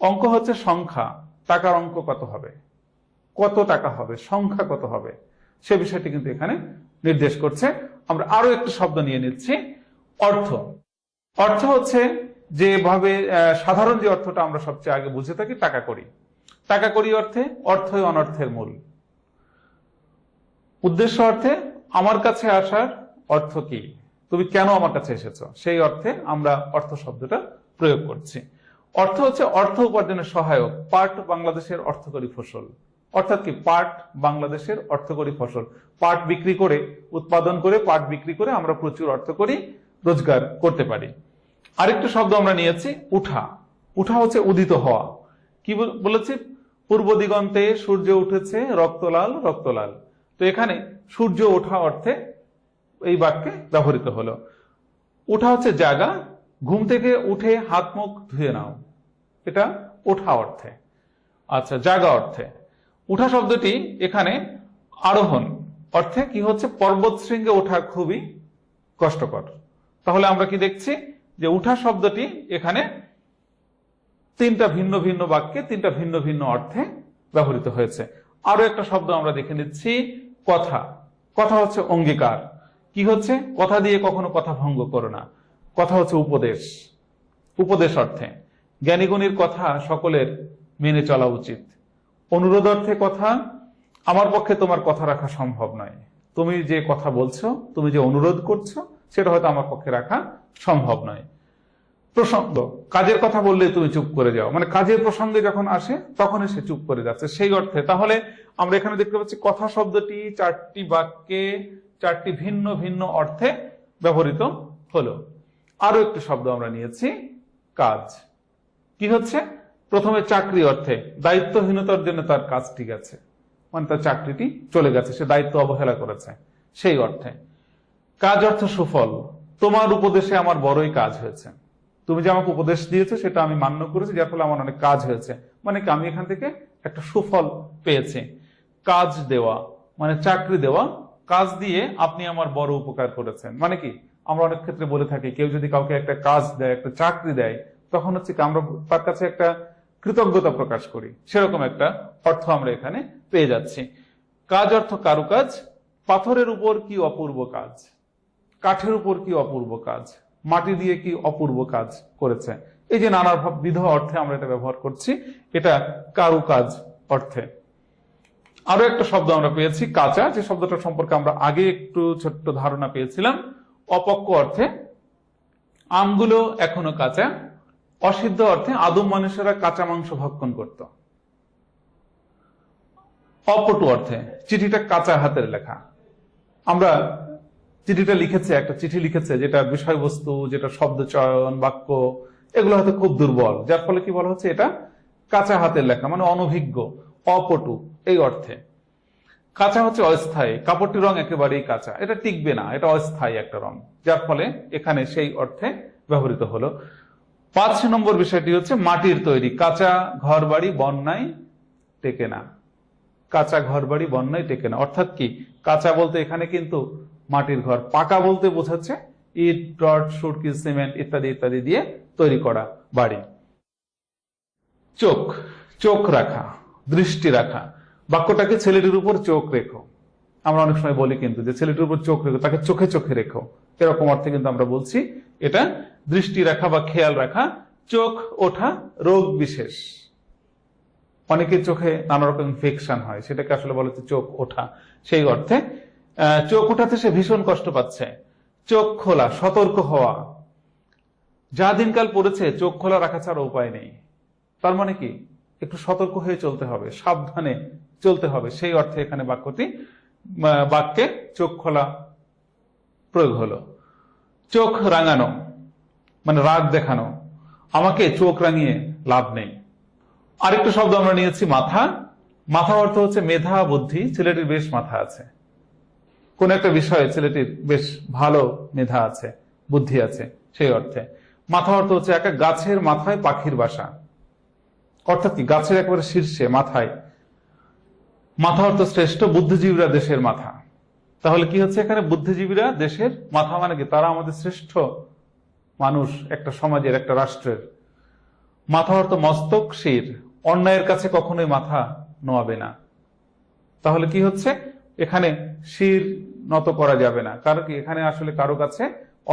অঙ্ক হচ্ছে সংখ্যা, টাকার অঙ্ক কত হবে, কত টাকা হবে, সংখ্যা কত হবে, সে বিষয়টি কিন্তু এখানে নির্দেশ করছে। আমরা আরো একটি শব্দ নিয়ে নিচ্ছি, অর্থ। অর্থ হচ্ছে যেভাবে সাধারণ যে অর্থটা আমরা সবচেয়ে আগে বুঝে থাকি, টাকা করি। টাকা করি অর্থে অর্থই অনর্থের মূল। উদ্দেশ্য অর্থে আমার কাছে আসার অর্থ কি, তুমি কেন আমার কাছে এসেছো, সেই অর্থে আমরা অর্থ শব্দটা প্রয়োগ করছি। অর্থ হচ্ছে অর্থ উপার্জনের সহায়ক, পাট বাংলাদেশের অর্থকরী ফসল। অর্থাৎ কি, পাট বাংলাদেশের অর্থকরী ফসল। পাট বিক্রি করে, উৎপাদন করে, পাট বিক্রি করে আমরা প্রচুর অর্থ করি, রোজগার করতে পারি। আরেকটা শব্দ আমরা নিয়েছি উঠা। উঠা হচ্ছে উদিত হওয়া। কি বলেছি, পূর্ব দিগন্তে সূর্য উঠেছে রক্তলাল রক্তলাল। তো এখানে সূর্য ওঠা অর্থে এই বাক্যে ব্যবহৃত হলো। উঠা হচ্ছে জাগা, ঘুম থেকে উঠে হাত মুখ ধুয়ে নাও, এটা ওঠা অর্থে। আচ্ছা, জাগা অর্থে। উঠা শব্দটি এখানে আরোহণ অর্থে কি হচ্ছে, পর্বত শৃঙ্গে ওঠা খুবই কষ্টকর। তাহলে আমরা কি দেখছি যে উঠা শব্দটি এখানে তিনটা ভিন্ন ভিন্ন বাক্যে তিনটা ভিন্ন ভিন্ন অর্থে ব্যবহৃত হয়েছে। আরো একটা শব্দ আমরা দেখে নিচ্ছি, কথা। কথা হচ্ছে অঙ্গীকার। কি হচ্ছে? কথা দিয়ে কখনো কথা ভঙ্গ করো না। কথা হচ্ছে উপদেশ, উপদেশ অর্থে। জ্ঞানীগুণীর কথা সকলের মেনে চলা উচিত। অনুরোধ অর্থে কথা, আমার পক্ষে তোমার কথা রাখা সম্ভব নয়। তুমি যে কথা বলছো, তুমি যে অনুরোধ করছো, সেটা হয়তো আমার পক্ষে রাখা সম্ভব নয়। প্রসঙ্গ, কাজের কথা বললে তুমি চুপ করে যাও, মানে কাজের প্রসঙ্গে যখন আসে তখন সে চুপ করে যাচ্ছে, সেই অর্থে। তাহলে আমরা এখানে দেখতে পাচ্ছি কথা শব্দটি চারটি বাক্যে চারটি ভিন্ন ভিন্ন অর্থে ব্যবহৃত হলো। আরো একটি শব্দ আমরা নিয়েছি, কাজ। কি হচ্ছে? প্রথমে চাকরি অর্থে, দায়িত্বহীনতার জন্য তার কাজটি গেছে, মানে তার চাকরিটি চলে গেছে, সে দায়িত্ব অবহেলা করেছে, সেই অর্থে। কাজ অর্থ সুফল, তোমার উপদেশে আমার বড়ই কাজ হয়েছে। তুমি যে আমাকে উপদেশ দিয়েছো সেটা আমি মান্য করেছি, যার ফলে আমার অনেক কাজ হয়েছে, মানে কি আমি এখান থেকে একটা সুফল পেয়েছি। কাজ দেওয়া মানে চাকরি দেওয়া, কাজ দিয়ে আপনি আমার বড় উপকার করেছেন, মানে কি আমরা অনেক ক্ষেত্রে বলে থাকি কেউ যদি কাউকে একটা কাজ দেয়, একটা চাকরি দেয়, তখন হচ্ছে কি আমরা তার কাছে একটা কৃতজ্ঞতা প্রকাশ করি, সেরকম একটা অর্থ আমরা এখানে পেয়ে যাচ্ছি। কাজ অর্থ কারুকাজ, পাথরের উপর কি অপূর্ব কাজ, কাঠের উপর কি অপূর্ব কাজ, মাটি দিয়ে কি অপূর্ব কাজ করেছে। এই যে নানাবিধ অর্থে আমরা এটা ব্যবহার করছি, এটা কারুকাজ অর্থে। আরো একটা শব্দ আমরা পেয়েছি, কাঁচা, যে শব্দটা সম্পর্কে আমরা আগে একটু ছোট্ট ধারণা পেয়েছিলাম। অপক্ক অর্থে, আমগুলো এখনো কাঁচা। অসিদ্ধ অর্থে, আদম মানুষেরা কাঁচা মাংস ভক্ষণ করত। অপটু অর্থে, চিঠিটা কাঁচা হাতের লেখা। আমরা চিঠিটা লিখেছে, একটা চিঠি লিখেছে যেটা বিষয়বস্তু, যেটা শব্দ চয়ন, বাক্য, এগুলো হয়তো খুব দুর্বল, যার ফলে কি বলা হচ্ছে এটা কাঁচা হাতের লেখা, মানে অনভিজ্ঞ, অপটু এই অর্থে। কাঁচা হচ্ছে অস্থায়ী, কাপড়টির রং একেবারেই কাঁচা, এটা টিকবে না, এটা অস্থায়ী একটা রং, যার ফলে এখানে সেই অর্থে ব্যবহৃত হলো। 5 নম্বর বিষয়টি হচ্ছে মাটির তৈরি, কাঁচা ঘর বাড়ি বন্যায় টেকে না। কাঁচা ঘর বাড়ি বন্যায় টেকে না অর্থাৎ কি, কাঁচা বলতে এখানে কিন্তু মাটির ঘর, পাকা বলতে বোঝাচ্ছে ইট, রড, সুরকি, সিমেন্ট ইত্যাদি ইত্যাদি দিয়ে তৈরি করা বাড়ি। চোখ, চোখ রাখা, দৃষ্টি রাখা। বাক্যটাকে ছেলেটির উপর চোখ রেখো, আমরা অনেক সময় বলি কিন্তু যে ছেলেটির উপর চোখ রেখো, তাকে চোখে চোখে রেখো, এরকম অর্থে কিন্তু আমরা বলছি। এটা দৃষ্টি রাখা বা খেয়াল রাখা। চোখ ওঠা, রোগ বিশেষ, অনেকের চোখে নানা রকম ইনফেকশন হয়, সেটাকে আসলে বলা হচ্ছে চোখ ওঠা, সেই অর্থে। চোখ ওঠাতে সে ভীষণ কষ্ট পাচ্ছে। চোখ খোলা, সতর্ক হওয়া, যা দিনকাল পড়েছে চোখ খোলা রাখা ছাড়া উপায় নেই, তার মানে কি একটু সতর্ক হয়ে চলতে হবে, সাবধানে চলতে হবে, সেই অর্থে এখানে বাক্যে চোখ খোলা প্রয়োগ হলো। চোখ রাঙানো মানে রাগ দেখানো, আমাকে চোখ রাঙিয়ে লাভ নেই। আরেকটা শব্দ আমরা নিয়েছি মাথা। মাথা অর্থ হচ্ছে মেধা, বুদ্ধি, ছেলেটির বেশ মাথা আছে, কোন একটা বিষয়ে ছেলেটির বেশ ভালো মেধা আছে, বুদ্ধি আছে, সেই অর্থে। মাথা অর্থ হচ্ছে একটা গাছের মাথায় পাখির বাসা, অর্থাৎ কি গাছের একেবারে শীর্ষে মাথায়। মাথা অর্থ শ্রেষ্ঠ, বুদ্ধিজীবীরা দেশের মাথা। তাহলে কি হচ্ছে এখানে, বুদ্ধিজীবীরা দেশের মাথা, মানে কি তারা আমাদের শ্রেষ্ঠ মানুষ, একটা সমাজের, একটা রাষ্ট্রের। মাথা অর্থ মস্তক, শির, অন্যায়ের কাছে কখনোই মাথা নোয়াবে না। তাহলে কি হচ্ছে এখানে, শির নত করা যাবে না, কারণ কি এখানে আসলে কারো কাছে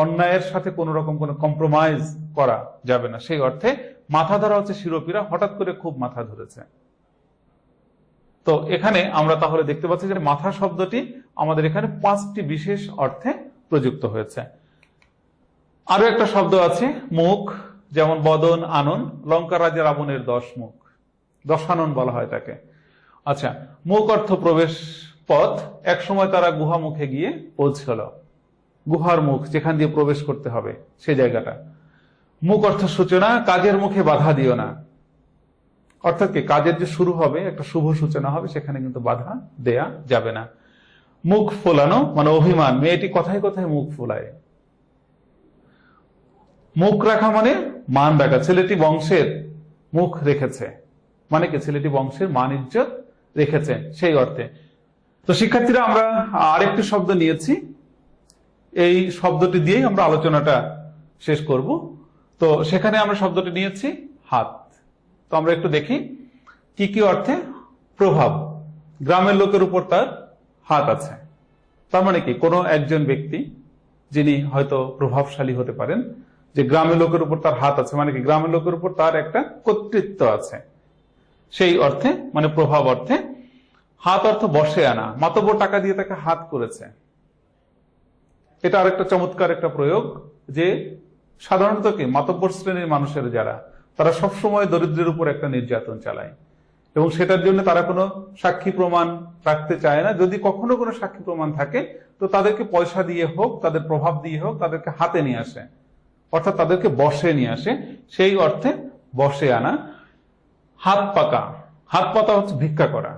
অন্যায়ের সাথে কোনো রকম কোনো কম্প্রোমাইজ করা যাবে না, সেই অর্থে। মাথা ধরা হচ্ছে শিরোপীরা হঠাৎ করে খুব মাথা ধরেছে। তো এখানে আমরা তাহলে দেখতে পাচ্ছি যে মাথা শব্দটি আমাদের এখানে 5টি বিশেষ অর্থে প্রযুক্ত হয়েছে। আরো একটা শব্দ আছে মুখ, যেমন বদন, আনন। লঙ্কা রাজা রাবণের 10 মুখ, দশানন বলা হয় তাকে। আচ্ছা, মুখ অর্থ প্রবেশ পথ, এক সময় তারা গুহা মুখে গিয়ে পৌঁছল, গুহার মুখ যেখান দিয়ে প্রবেশ করতে হবে সেই জায়গাটা। মুখ অর্থ সূচনা, কাজের মুখে বাধা দিও না, অর্থাৎ কি কাজের যে শুরু হবে, একটা শুভ সূচনা হবে, সেখানে কিন্তু বাধা দেয়া যাবে না। মুখ ফোলানো মানে অভিমান, মেয়েটি কথায় কথায় মুখ ফোলায়। মুখ রাখা মানে মান রাখা, ছেলেটি বংশের মুখ রেখেছে, মানে কি ছেলেটি বংশের মান ইজ্জত রেখেছে, সেই অর্থে। তো শিক্ষার্থীরা আমরা আরেকটি শব্দ নিয়েছি, এই শব্দটি দিয়েই আমরা আলোচনাটা শেষ করব। তো সেখানে আমরা শব্দটি নিয়েছি হাত। তো আমরা একটু দেখি কি কি অর্থে প্রভাব। গ্রামের লোকের উপর তার হাত আছে, তার মানে কি কোনো একজন ব্যক্তি যিনি হয়তো প্রভাবশালী হতে পারেন, যে গ্রামের লোকের উপর তার হাত আছে মানে কি গ্রামের লোকের উপর তার একটা কর্তৃত্ব আছে, সেই অর্থে মানে প্রভাব অর্থে। হাত অর্থ বসে আনা, মাতব্বর টাকা দিয়ে তাকে হাত করেছে, এটা আরেকটা চমৎকার একটা প্রয়োগ। যে সাধারণত কি মাতব্বর শ্রেণীর মানুষের যারা, তারা সবসময় দরিদ্রের উপর একটা নির্যাতন চালায় এবং সেটার জন্য তারা কোনো সাক্ষী প্রমাণ রাখতে চায় না। যদি কখনো কোনো সাক্ষী প্রমাণ থাকে তো তাদেরকে পয়সা দিয়ে হোক, তাদের প্রভাব দিয়ে হোক, তাদেরকে হাতে নিয়ে আসে, অর্থাৎ তাদেরকে বসে নিয়ে আসে, সেই অর্থে বসে আনা। হাত পাকা, হাত পাতা হচ্ছে ভিক্ষা করা,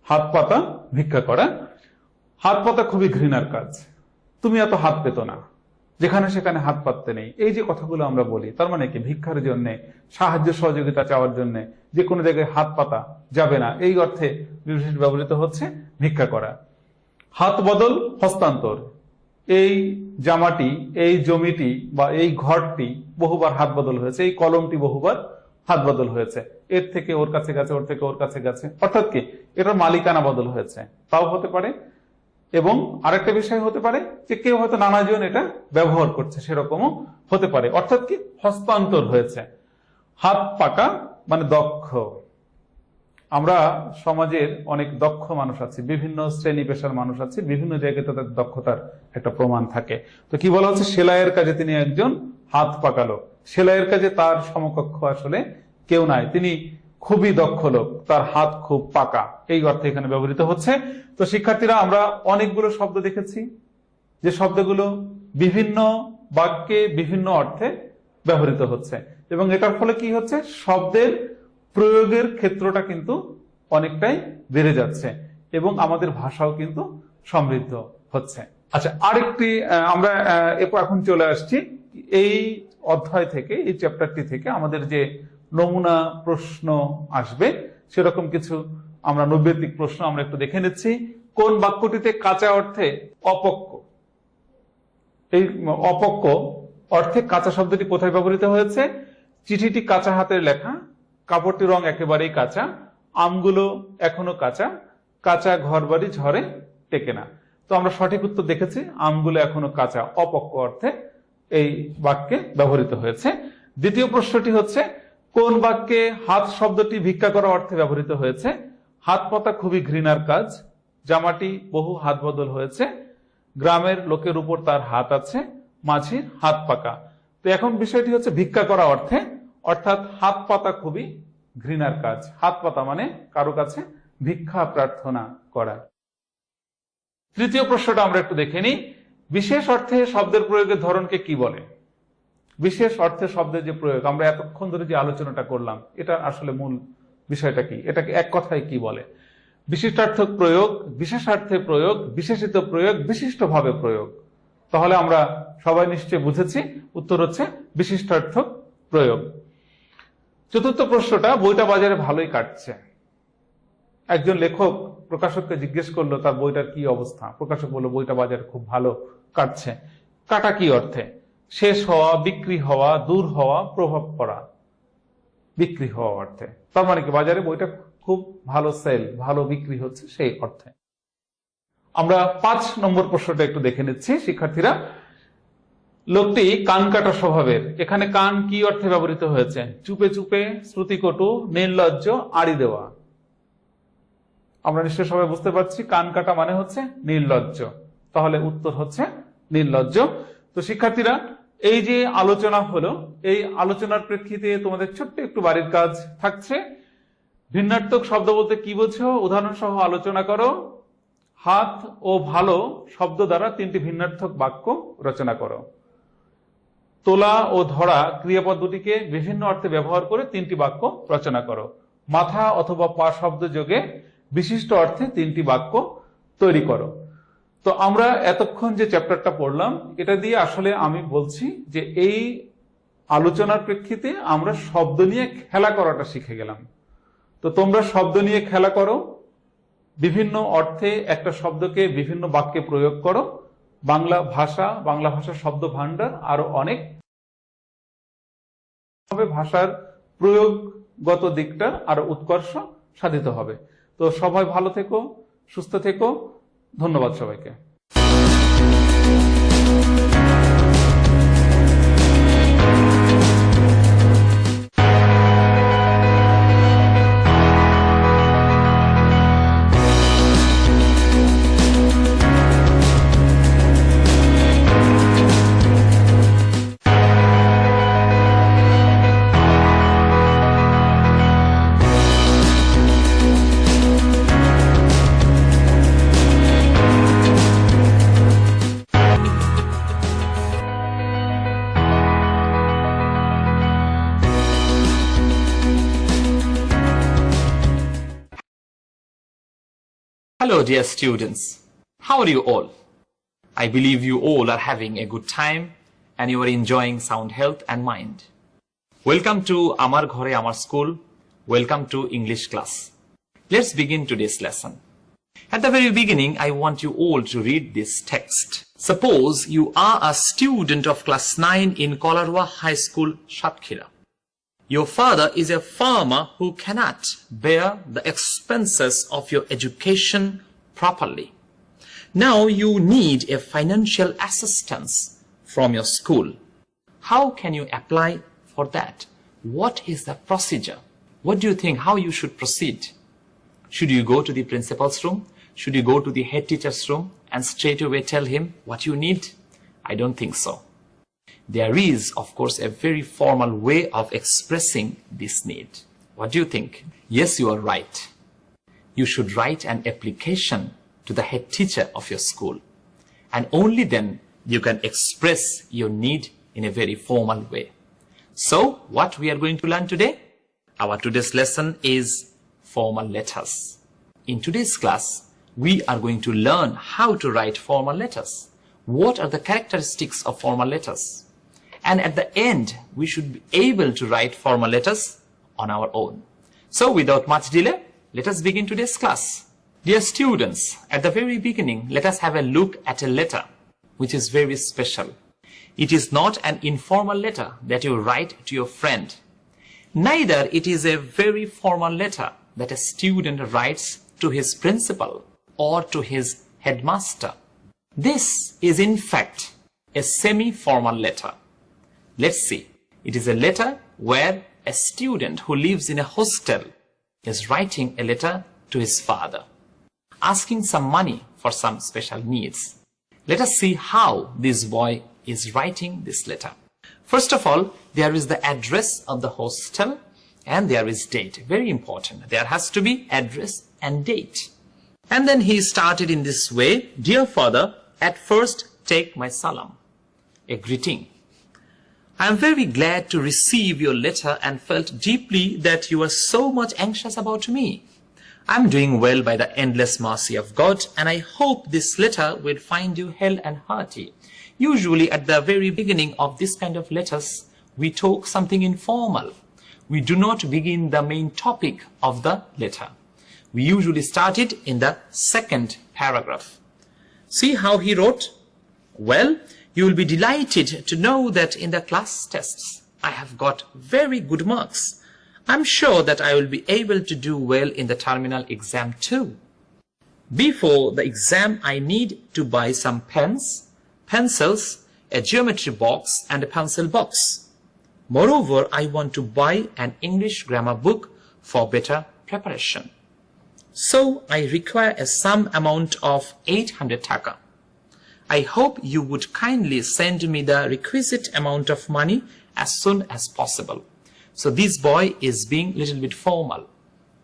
হাত পাতা ভিক্ষা করা। হাত পাতা খুবই ঘৃণার কাজ, তুমি এত হাত পেতো না, যেখানে সেখানে হাত পাততে নেই, এই যে কথাগুলো আমরা বলি, তার মানে কি ভিক্ষার জন্য, সাহায্য সহযোগিতা চাওয়ার জন্য যে কোনো জায়গায় হাত পাতা যাবে না, এই অর্থে বিশেষ ব্যবহৃত হচ্ছে ভিক্ষা করা। হাত বদল হস্তান্তর, এই জামাটি, এই জমিটি বা এই ঘরটি বহুবার হাত বদল হয়েছে, এই কলমটি বহুবার হাত বদল হয়েছে, এর থেকে ওর কাছে গেছে, ওর থেকে ওর কাছে গেছে, অর্থাৎ কি এটার মালিকানা বদল হয়েছে, তাও হতে পারে। এবং আরেকটা বিষয় হতে পারে যে কেউ হয়তো নানাজন এটা ব্যবহার করছে, সেরকমও হতে পারে, অর্থাৎ কি হস্তান্তর হয়েছে। হাত পাকা মানে দক্ষ। আমরা সমাজের অনেক দক্ষ মানুষ আছি, বিভিন্ন শ্রেণী পেশার মানুষ আছে, বিভিন্ন জায়গায় তাদের দক্ষতার একটা প্রমাণ থাকে। তো কি বলা হচ্ছে, সেলাইয়ের কাজে তিনি একজন হাত পাকা লোক। সেলাইয়ের কাজে তার সমকক্ষ আসলে কেউ নাই, তিনি খুবই দক্ষ লোক, তার হাত খুব পাকা, এই অর্থে এখানে ব্যবহৃত হচ্ছে। তো শিক্ষার্থীরা, আমরা অনেকগুলো শব্দ দেখেছি যে শব্দগুলো বিভিন্ন বাক্যে বিভিন্ন অর্থে ব্যবহৃত হচ্ছে, এবং এটার ফলে কি হচ্ছে, শব্দের প্রয়োগের ক্ষেত্রটা কিন্তু অনেকটাই বেড়ে যাচ্ছে এবং আমাদের ভাষাও কিন্তু সমৃদ্ধ হচ্ছে। আচ্ছা, আরেকটি আমরা এখন চলে আসছি এই অধ্যায় থেকে, এই চ্যাপ্টারটি থেকে আমাদের যে নমুনা প্রশ্ন আসবে সেরকম কিছু আমরা নৈবেদিক প্রশ্ন আমরা একটু দেখে নিচ্ছি। কোন বাক্যটিতে কাঁচা অর্থে অপক্ক, এই অপক্ক অর্থে কাঁচা শব্দটি কোথায় ব্যবহৃত হয়েছে? চিঠিটি কাঁচা হাতের লেখা, কাপড়টির রং একেবারেই কাঁচা, আমগুলো এখনো কাঁচা, কাঁচা ঘরবাড়ি ঝড়ে টেকে না। তো আমরা সঠিক উত্তর দেখেছি, আমগুলো এখনো কাঁচা অপক্ক অর্থে এই বাক্যে ব্যবহৃত হয়েছে। দ্বিতীয় প্রশ্নটি হচ্ছে, কোন বাক্যে হাত শব্দটি ভিক্ষা করা অর্থে ব্যবহৃত হয়েছে? হাত পাতা খুবই ঘৃণার কাজ, জামাটি বহু হাত বদল হয়েছে, গ্রামের লোকের উপর তার হাত আছে, মাঝির হাত পাকা। তো এখন বিষয়টি হচ্ছে ভিক্ষা করা অর্থে, অর্থাৎ হাত পাতা খুবই ঘৃণার কাজ। হাত পাতা মানে কারো কাছে ভিক্ষা প্রার্থনা করা। তৃতীয় প্রশ্নটা আমরা একটু দেখে নিই, বিশেষ অর্থে শব্দের প্রয়োগের ধরনকে কি বলে? বিশেষ অর্থে শব্দের যে প্রয়োগ, আমরা এতক্ষণ ধরে যে আলোচনাটা করলাম, এটা আসলে মূল বিষয়টা কি, এটাকে এক কথায় কি বলে? বিশিষ্টার্থক প্রয়োগ, বিশেষার্থে প্রয়োগ, বিশেষিত প্রয়োগ, বিশিষ্টভাবে প্রয়োগ। তাহলে আমরা সবাই নিশ্চয়ই বুঝেছি, উত্তর হচ্ছে বিশিষ্টার্থক প্রয়োগ। চতুর্থ প্রশ্নটা, বইটা বাজারে ভালোই কাটছে। একজন লেখক প্রকাশককে জিজ্ঞেস করলো তার বইটার কি অবস্থা, প্রকাশক বলল বইটা বাজারে খুব ভালো কাটছে। কাটা কি অর্থে? শেষ হওয়া, বিক্রি হওয়া, দূর হওয়া, প্রভাব পড়া। বিক্রি হওয়া অর্থে, তার মানে কি বাজারে বইটা খুব ভালো সেল, ভালো বিক্রি হচ্ছে, সেই অর্থে। আমরা 5 নম্বর প্রশ্নটা একটু দেখে নিচ্ছি শিক্ষার্থীরা। লোকটি কান কাটা স্বভাবের, এখানে কান কি অর্থে ব্যবহৃত হয়েছে? চুপে চুপে, শ্রুতিকটু, নির্লজ্জ, আড়ি দেওয়া। আমরা নিশ্চয়ই সবাই বুঝতে পারছি কান কাটা মানে হচ্ছে নির্লজ্জ, তাহলে উত্তর হচ্ছে নির্লজ্জ। তো শিক্ষার্থীরা, এই যে আলোচনা হলো, এই আলোচনার প্রেক্ষিতে তোমাদের ছোট্ট একটু বাড়ির কাজ থাকছে। ভিন্নার্থক শব্দ বলতে কি বোঝো, উদাহরণ সহ আলোচনা করো। হাত ও ভালো শব্দ দ্বারা 3টি ভিন্নার্থক বাক্য রচনা করো। তোলা ও ধরা ক্রিয়াপদ দুটিকে বিভিন্ন অর্থে ব্যবহার করে 3টি বাক্য রচনা করো। মাথা অথবা পা শব্দ যোগে বিশিষ্ট অর্থে 3টি বাক্য তৈরি করো। তো আমরা এতক্ষণ যে চ্যাপ্টারটা পড়লাম, এটা দিয়ে আসলে আমি বলছি যে এই আলোচনার প্রেক্ষিতে আমরা শব্দ নিয়ে খেলা করাটা শিখে গেলাম। তো তোমরা শব্দ নিয়ে খেলা করো, বিভিন্ন অর্থে একটা শব্দকে বিভিন্ন বাক্যে প্রয়োগ করো, বাংলা ভাষার শব্দ ভান্ডার আরো অনেক ভাষার প্রয়োগগত দিকটা আরো উৎকর্ষ সাধিত হবে। তো সবাই ভালো থেকো, সুস্থ থেকো। ধন্যবাদ সবাইকে। Hello dear students, how are you all? I believe you all are having a good time and you are enjoying sound health and mind. Welcome to Amar Ghore Amar School. Welcome to English class. Let's begin today's lesson. At the very beginning, I want you all to read this text. Suppose you are a student of class 9 in Kolarwa High School, Satkhira. Your father is a farmer who cannot bear the expenses of your education properly. Now you need a financial assistance from your school. How can you apply for that? What is the procedure? What do you think how you should proceed? Should you go to the principal's room? Should you go to the head teacher's room and straight away tell him what you need? I don't think so. There is, of course, a very formal way of expressing this need. What do you think? Yes, you are right. You should write an application to the head teacher of your school. And only then you can express your need in a very formal way. So, what we are going to learn today? Our today's lesson is formal letters. In today's class, we are going to learn how to write formal letters. What are the characteristics of formal letters? And at the end, we should be able to write formal letters on our own. So without much delay, let us begin today's class. Dear students, at the very beginning, let us have a look at a letter, which is very special. It is not an informal letter that you write to your friend. Neither it is a very formal letter that a student writes to his principal or to his headmaster. This is in fact a semi-formal letter. Let's see. It is a letter where a student who lives in a hostel is writing a letter to his father, asking some money for some special needs. Let us see how this boy is writing this letter. First of all, there is the address of the hostel and there is date. Very important. There has to be address and date. And then he started in this way. Dear father, at first take my salam, a greeting. I am very glad to receive your letter and felt deeply that you are so much anxious about me. I am doing well by the endless mercy of God, and I hope this letter will find you hale and hearty. Usually at the very beginning of this kind of letters, we talk something informal. We do not begin the main topic of the letter. We usually start it in the second paragraph. See how he wrote? Well, you will be delighted to know that in the class tests, I have got very good marks. I'm sure that I will be able to do well in the terminal exam too. Before the exam, I need to buy some pens, pencils, a geometry box and a pencil box. Moreover, I want to buy an English grammar book for better preparation. So I require a sum amount of 800 taka. I hope you would kindly send me the requisite amount of money as soon as possible. So this boy is being a little bit formal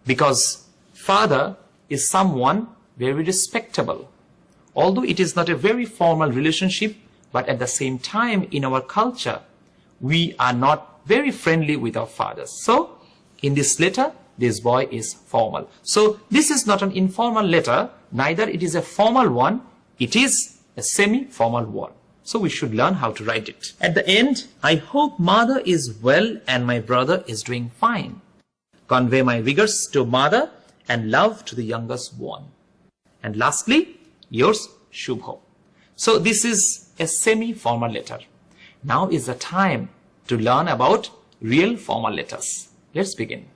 because father is someone very respectable. Although it is not a very formal relationship, but at the same time in our culture, we are not very friendly with our fathers. So in this letter, this boy is formal. So this is not an informal letter, neither it is a formal one, it is a semi-formal one. So we should learn how to write it. At the end, I hope mother is well and my brother is doing fine. Convey my regards to mother and love to the youngest one. And lastly, yours, Shubho. So this is a semi-formal letter. Now is the time to learn about real formal letters. Let's begin.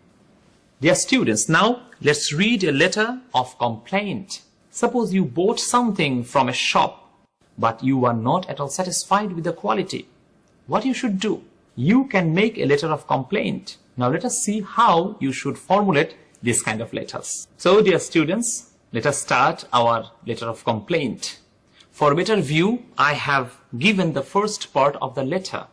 Dear students, now let's read a letter of complaint. Suppose you bought something from a shop, but you are not at all satisfied with the quality. What you should do? You can make a letter of complaint. Now let us see how you should formulate this kind of letters. So dear students, let us start our letter of complaint. For better view, I have given the first part of the letter,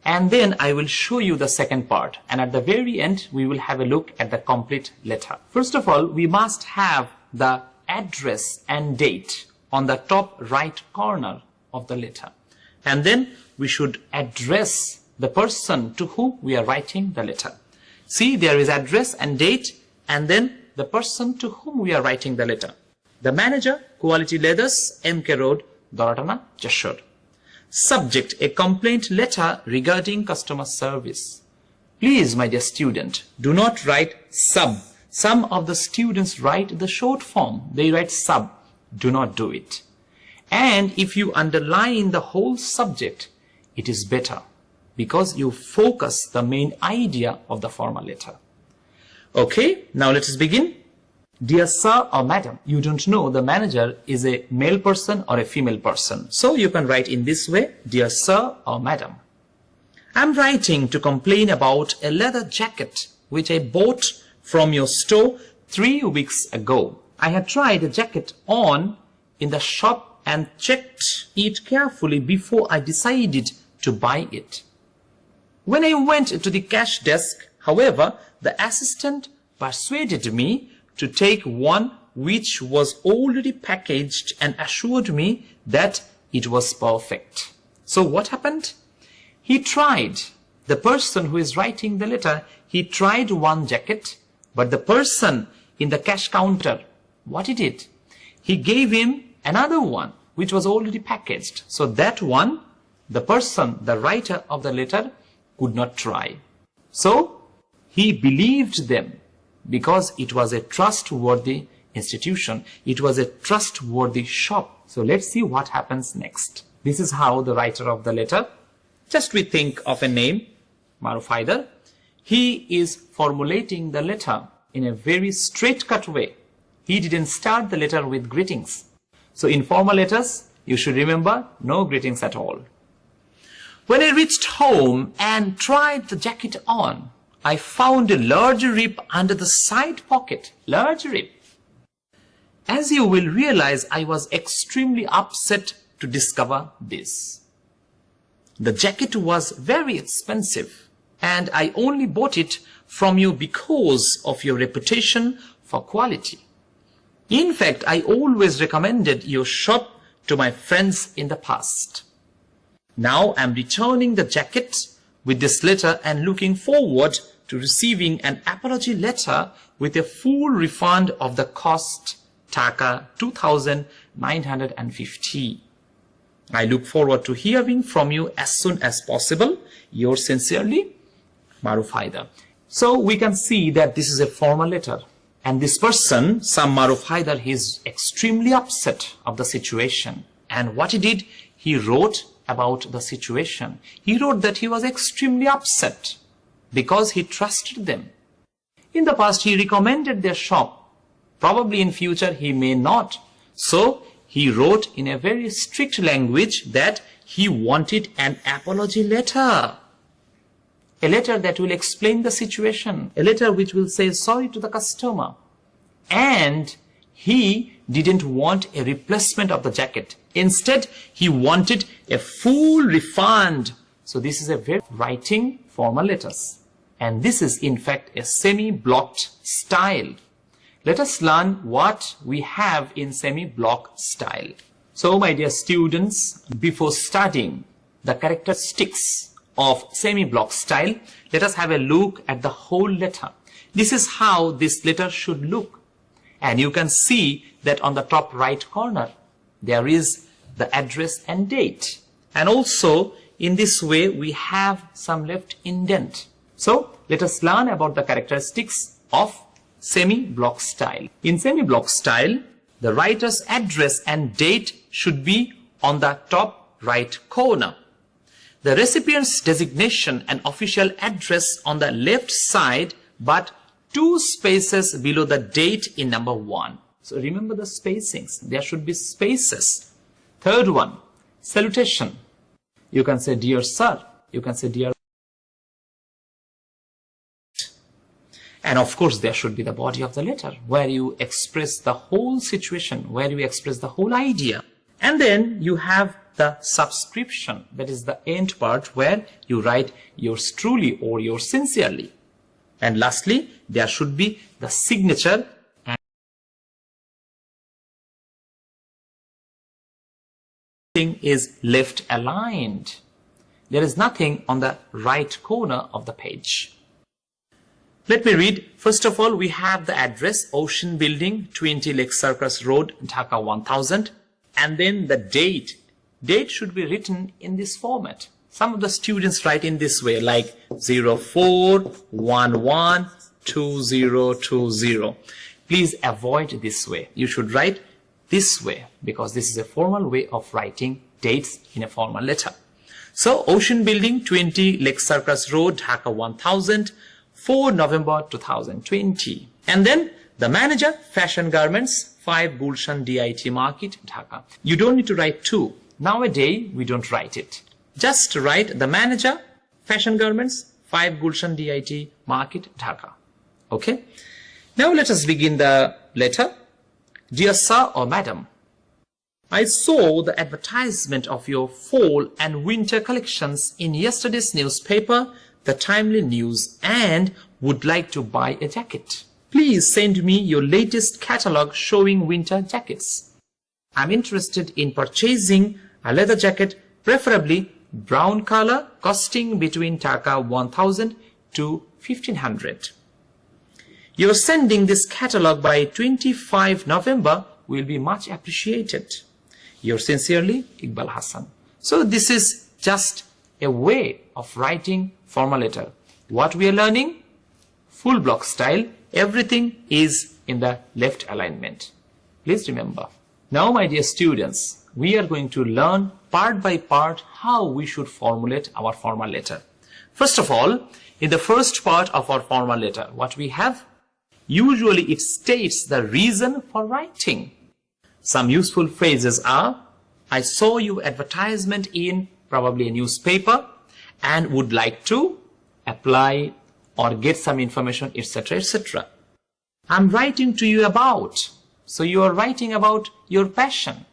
and then I will show you the second part, and at the very end we will have a look at the complete letter. First of all, we must have the address and date on the top right corner of the letter, and then we should address the person to whom we are writing the letter. See, there is address and date, and then the person to whom we are writing the letter. The manager, Quality Leathers, MK Road, Doratana, Jashore. Subject, a complaint letter regarding customer service. Please, my dear student, do not write sub. Some of the students write the short form. They write sub. Do not do it. And if you underline the whole subject, it is better because you focus the main idea of the formal letter. Okay, now let us begin. Dear sir or madam, you don't know the manager is a male person or a female person. So you can write in this way, dear sir or madam. I'm writing to complain about a leather jacket which I bought from your store 3 weeks ago. I had tried the jacket on in the shop and checked it carefully before I decided to buy it. When I went to the cash desk, however, the assistant persuaded me to take one which was already packaged and assured me that it was perfect. So what happened? The person who is writing the letter, he tried one jacket, but the person in the cash counter, what he did? He gave him another one which was already packaged. So that one, the person, the writer of the letter, could not try. So he believed them because it was a trustworthy institution. It was a trustworthy shop. So let's see what happens next. This is how the writer of the letter, just we think of a name, Maruf Haider. He is formulating the letter in a very straight-cut way. He didn't start the letter with greetings. So in formal letters, you should remember no greetings at all. When I reached home and tried the jacket on, I found a large rip under the side pocket. Large rip. As you will realize, I was extremely upset to discover this. The jacket was very expensive, and I only bought it from you because of your reputation for quality. In fact, I always recommended your shop to my friends in the past. Now I'm returning the jacket with this letter and looking forward to receiving an apology letter with a full refund of the cost, Taka 2,950. I look forward to hearing from you as soon as possible. Yours sincerely, Maruf Haider. So we can see that this is a formal letter. And this person, Sam Maruf Haider, he is extremely upset of the situation. And what he did, he wrote about the situation. He wrote that he was extremely upset because he trusted them. In the past, he recommended their shop. Probably in future, he may not. So he wrote in a very strict language that he wanted an apology letter. A letter that will explain the situation. A letter which will say sorry to the customer. And he didn't want a replacement of the jacket. Instead, he wanted a full refund. So this is a very writing formal letters. And this is in fact a semi-blocked style. Let us learn what we have in semi-block style. So my dear students, before studying the characteristics of semi-block style, let us have a look at the whole letter. This is how this letter should look. And you can see that on the top right corner, there is the address and date. And also, in this way, we have some left indent. So, let us learn about the characteristics of semi-block style. In semi-block style, the writer's address and date should be on the top right corner. The recipient's designation and official address on the left side, but 2 spaces below the date in number 1. So remember the spacings. There should be spaces. Third one, salutation. You can say dear sir. You can say dear. And of course, there should be the body of the letter where you express the whole situation, where you express the whole idea. And then you have the subscription. That is the end part where you write yours truly or yours sincerely. And lastly, there should be the signature. And everything is left aligned. There is nothing on the right corner of the page. Let me read. First of all, we have the address, Ocean Building, 20 Lake Circus Road, Dhaka 1000. And then the date. Date should be written in this format. Some of the students write in this way, like 04112020. Please avoid this way. You should write this way because this is a formal way of writing dates in a formal letter. So, Ocean Building, 20 Lake Circus Road, Dhaka 1000, 4 November 2020. And then the manager, Fashion Garments, 5 Gulshan DIT Market, Dhaka. You don't need to write 2. Nowadays, we don't write it. Just write the manager, Fashion Garments, 5 Gulshan DIT Market, Dhaka. Okay? Now let us begin the letter. Dear Sir or Madam, I saw the advertisement of your fall and winter collections in yesterday's newspaper, The Timely News, and would like to buy a jacket. Please send me your latest catalog showing winter jackets. I'm interested in purchasing a leather jacket, preferably brown color, costing between Taka 1000 to 1500. Your sending this catalog by 25 November will be much appreciated. Yours sincerely, Iqbal Hassan. So this is just a way of writing formal letter. What we are learning? Full block style. Everything is in the left alignment. Please remember. Now, my dear students, we are going to learn part by part how we should formulate our formal letter. First of all, in the first part of our formal letter, what we have? Usually it states the reason for writing. Some useful phrases are, I saw your advertisement in probably a newspaper and would like to apply or get some information, etc., etc. I'm writing to you about. So you are writing about your passion.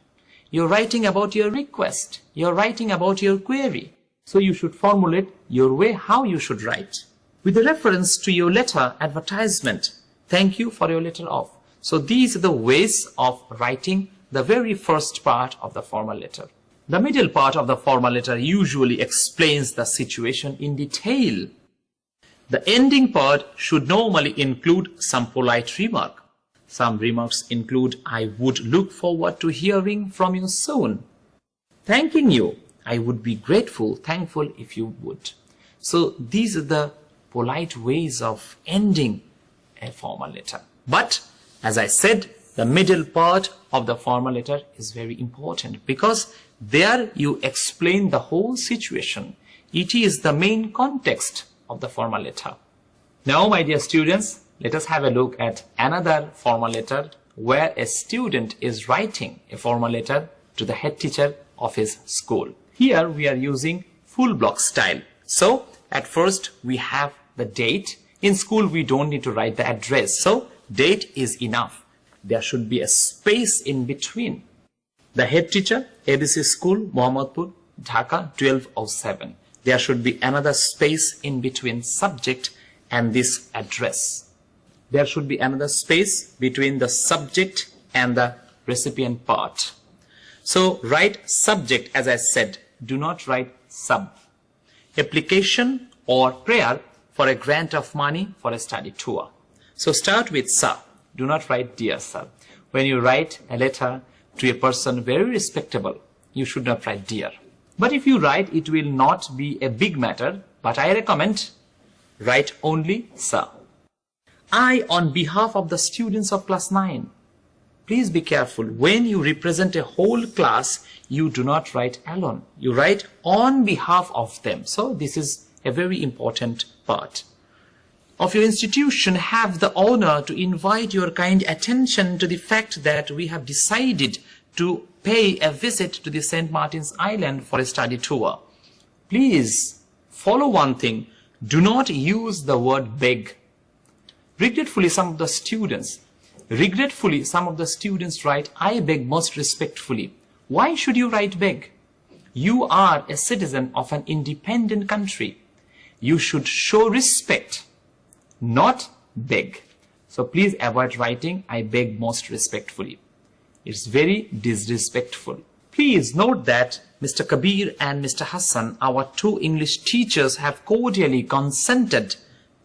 You're writing about your request. You're writing about your query. So you should formulate your way how you should write. With a reference to your letter advertisement, thank you for your letter of. So these are the ways of writing the very first part of the formal letter. The middle part of the formal letter usually explains the situation in detail. The ending part should normally include some polite remark. Some remarks include, I would look forward to hearing from you soon. Thanking you, I would be grateful, thankful if you would. So these are the polite ways of ending a formal letter. But as I said, the middle part of the formal letter is very important because there you explain the whole situation. It is the main context of the formal letter. Now, my dear students, let us have a look at another formal letter where a student is writing a formal letter to the head teacher of his school. Here we are using full block style. So at first we have the date. In school we don't need to write the address. So date is enough. There should be a space in between. The head teacher, ABC School, Mohammadpur, Dhaka 1207. There should be another space in between subject and this address. There should be another space between the subject and the recipient part. So write subject, as I said. Do not write sub. Application or prayer for a grant of money for a study tour. So start with sir. Do not write dear sir. When you write a letter to a person very respectable, you should not write dear. But if you write, it will not be a big matter, but I recommend write only sir. I, on behalf of the students of class 9, please be careful. When you represent a whole class, you do not write alone. You write on behalf of them. So this is a very important part of your institution. Have the honor to invite your kind attention to the fact that we have decided to pay a visit to the St. Martin's Island for a study tour. Please follow one thing. Do not use the word beg. Regretfully, some of the students write, I beg most respectfully. Why should you write beg? You are a citizen of an independent country. You should show respect, not beg. So please avoid writing, I beg most respectfully. It's very disrespectful. Please note that Mr. Kabir and Mr. Hassan, our two English teachers, have cordially consented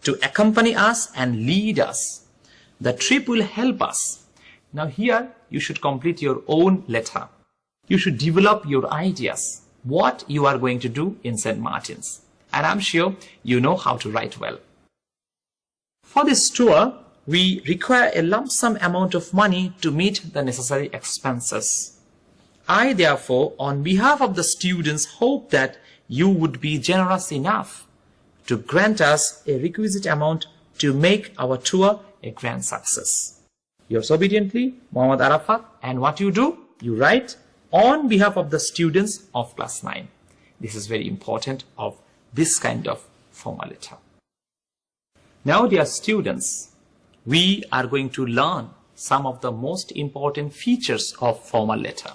to accompany us and lead us. The trip will help us. Now here, you should complete your own letter. You should develop your ideas, what you are going to do in St. Martin's. And I'm sure you know how to write well. For this tour, we require a lump sum amount of money to meet the necessary expenses. I therefore, on behalf of the students, hope that you would be generous enough to grant us a requisite amount to make our tour a grand success. Yours obediently, Muhammad Arafat, and what you do? You write on behalf of the students of class 9. This is very important of this kind of formal letter. Now, dear students, we are going to learn some of the most important features of formal letter.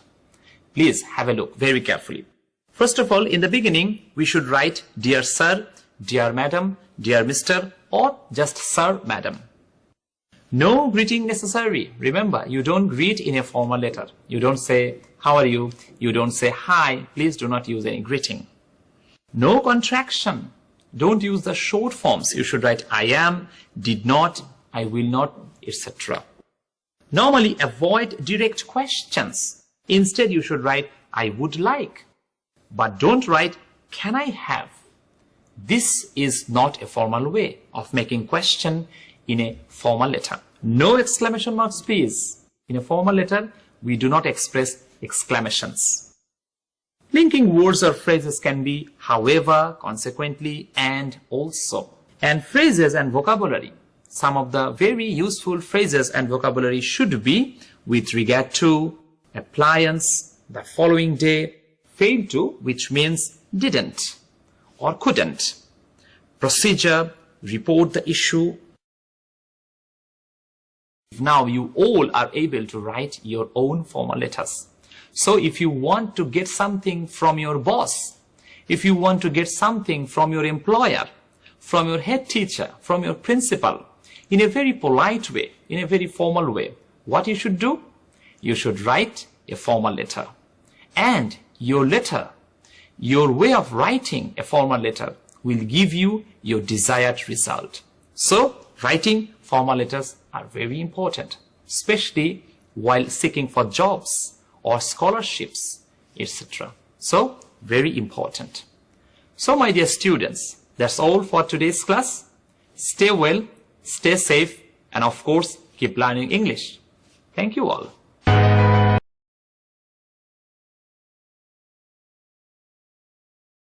Please have a look very carefully. First of all, in the beginning, we should write Dear Sir, Dear Madam, Dear Mr. or just Sir, Madam. No greeting necessary. Remember, you don't greet in a formal letter. You don't say, how are you? You don't say, hi. Please do not use any greeting. No contraction. Don't use the short forms. You should write I am, did not, I will not, etc. Normally, avoid direct questions. Instead, you should write I would like. But don't write can I have. This is not a formal way of making question in a formal letter. No exclamation marks, please. In a formal letter, we do not express exclamations. Linking words or phrases can be however, consequently, and also. And phrases and vocabulary. Some of the very useful phrases and vocabulary should be with regard to, appliance, the following day, fail to, which means didn't or couldn't, procedure, report the issue. Now you all are able to write your own formal letters. So if you want to get something from your boss, if you want to get something from your employer, from your head teacher, from your principal, in a very polite way, in a very formal way, what you should do? You should write a formal letter. And your letter, your way of writing a formal letter will give you your desired result. So, writing formal letters are very important, especially while seeking for jobs or scholarships, etc. So, very important. So, my dear students, that's all for today's class. Stay well, stay safe, and of course, keep learning English. Thank you all.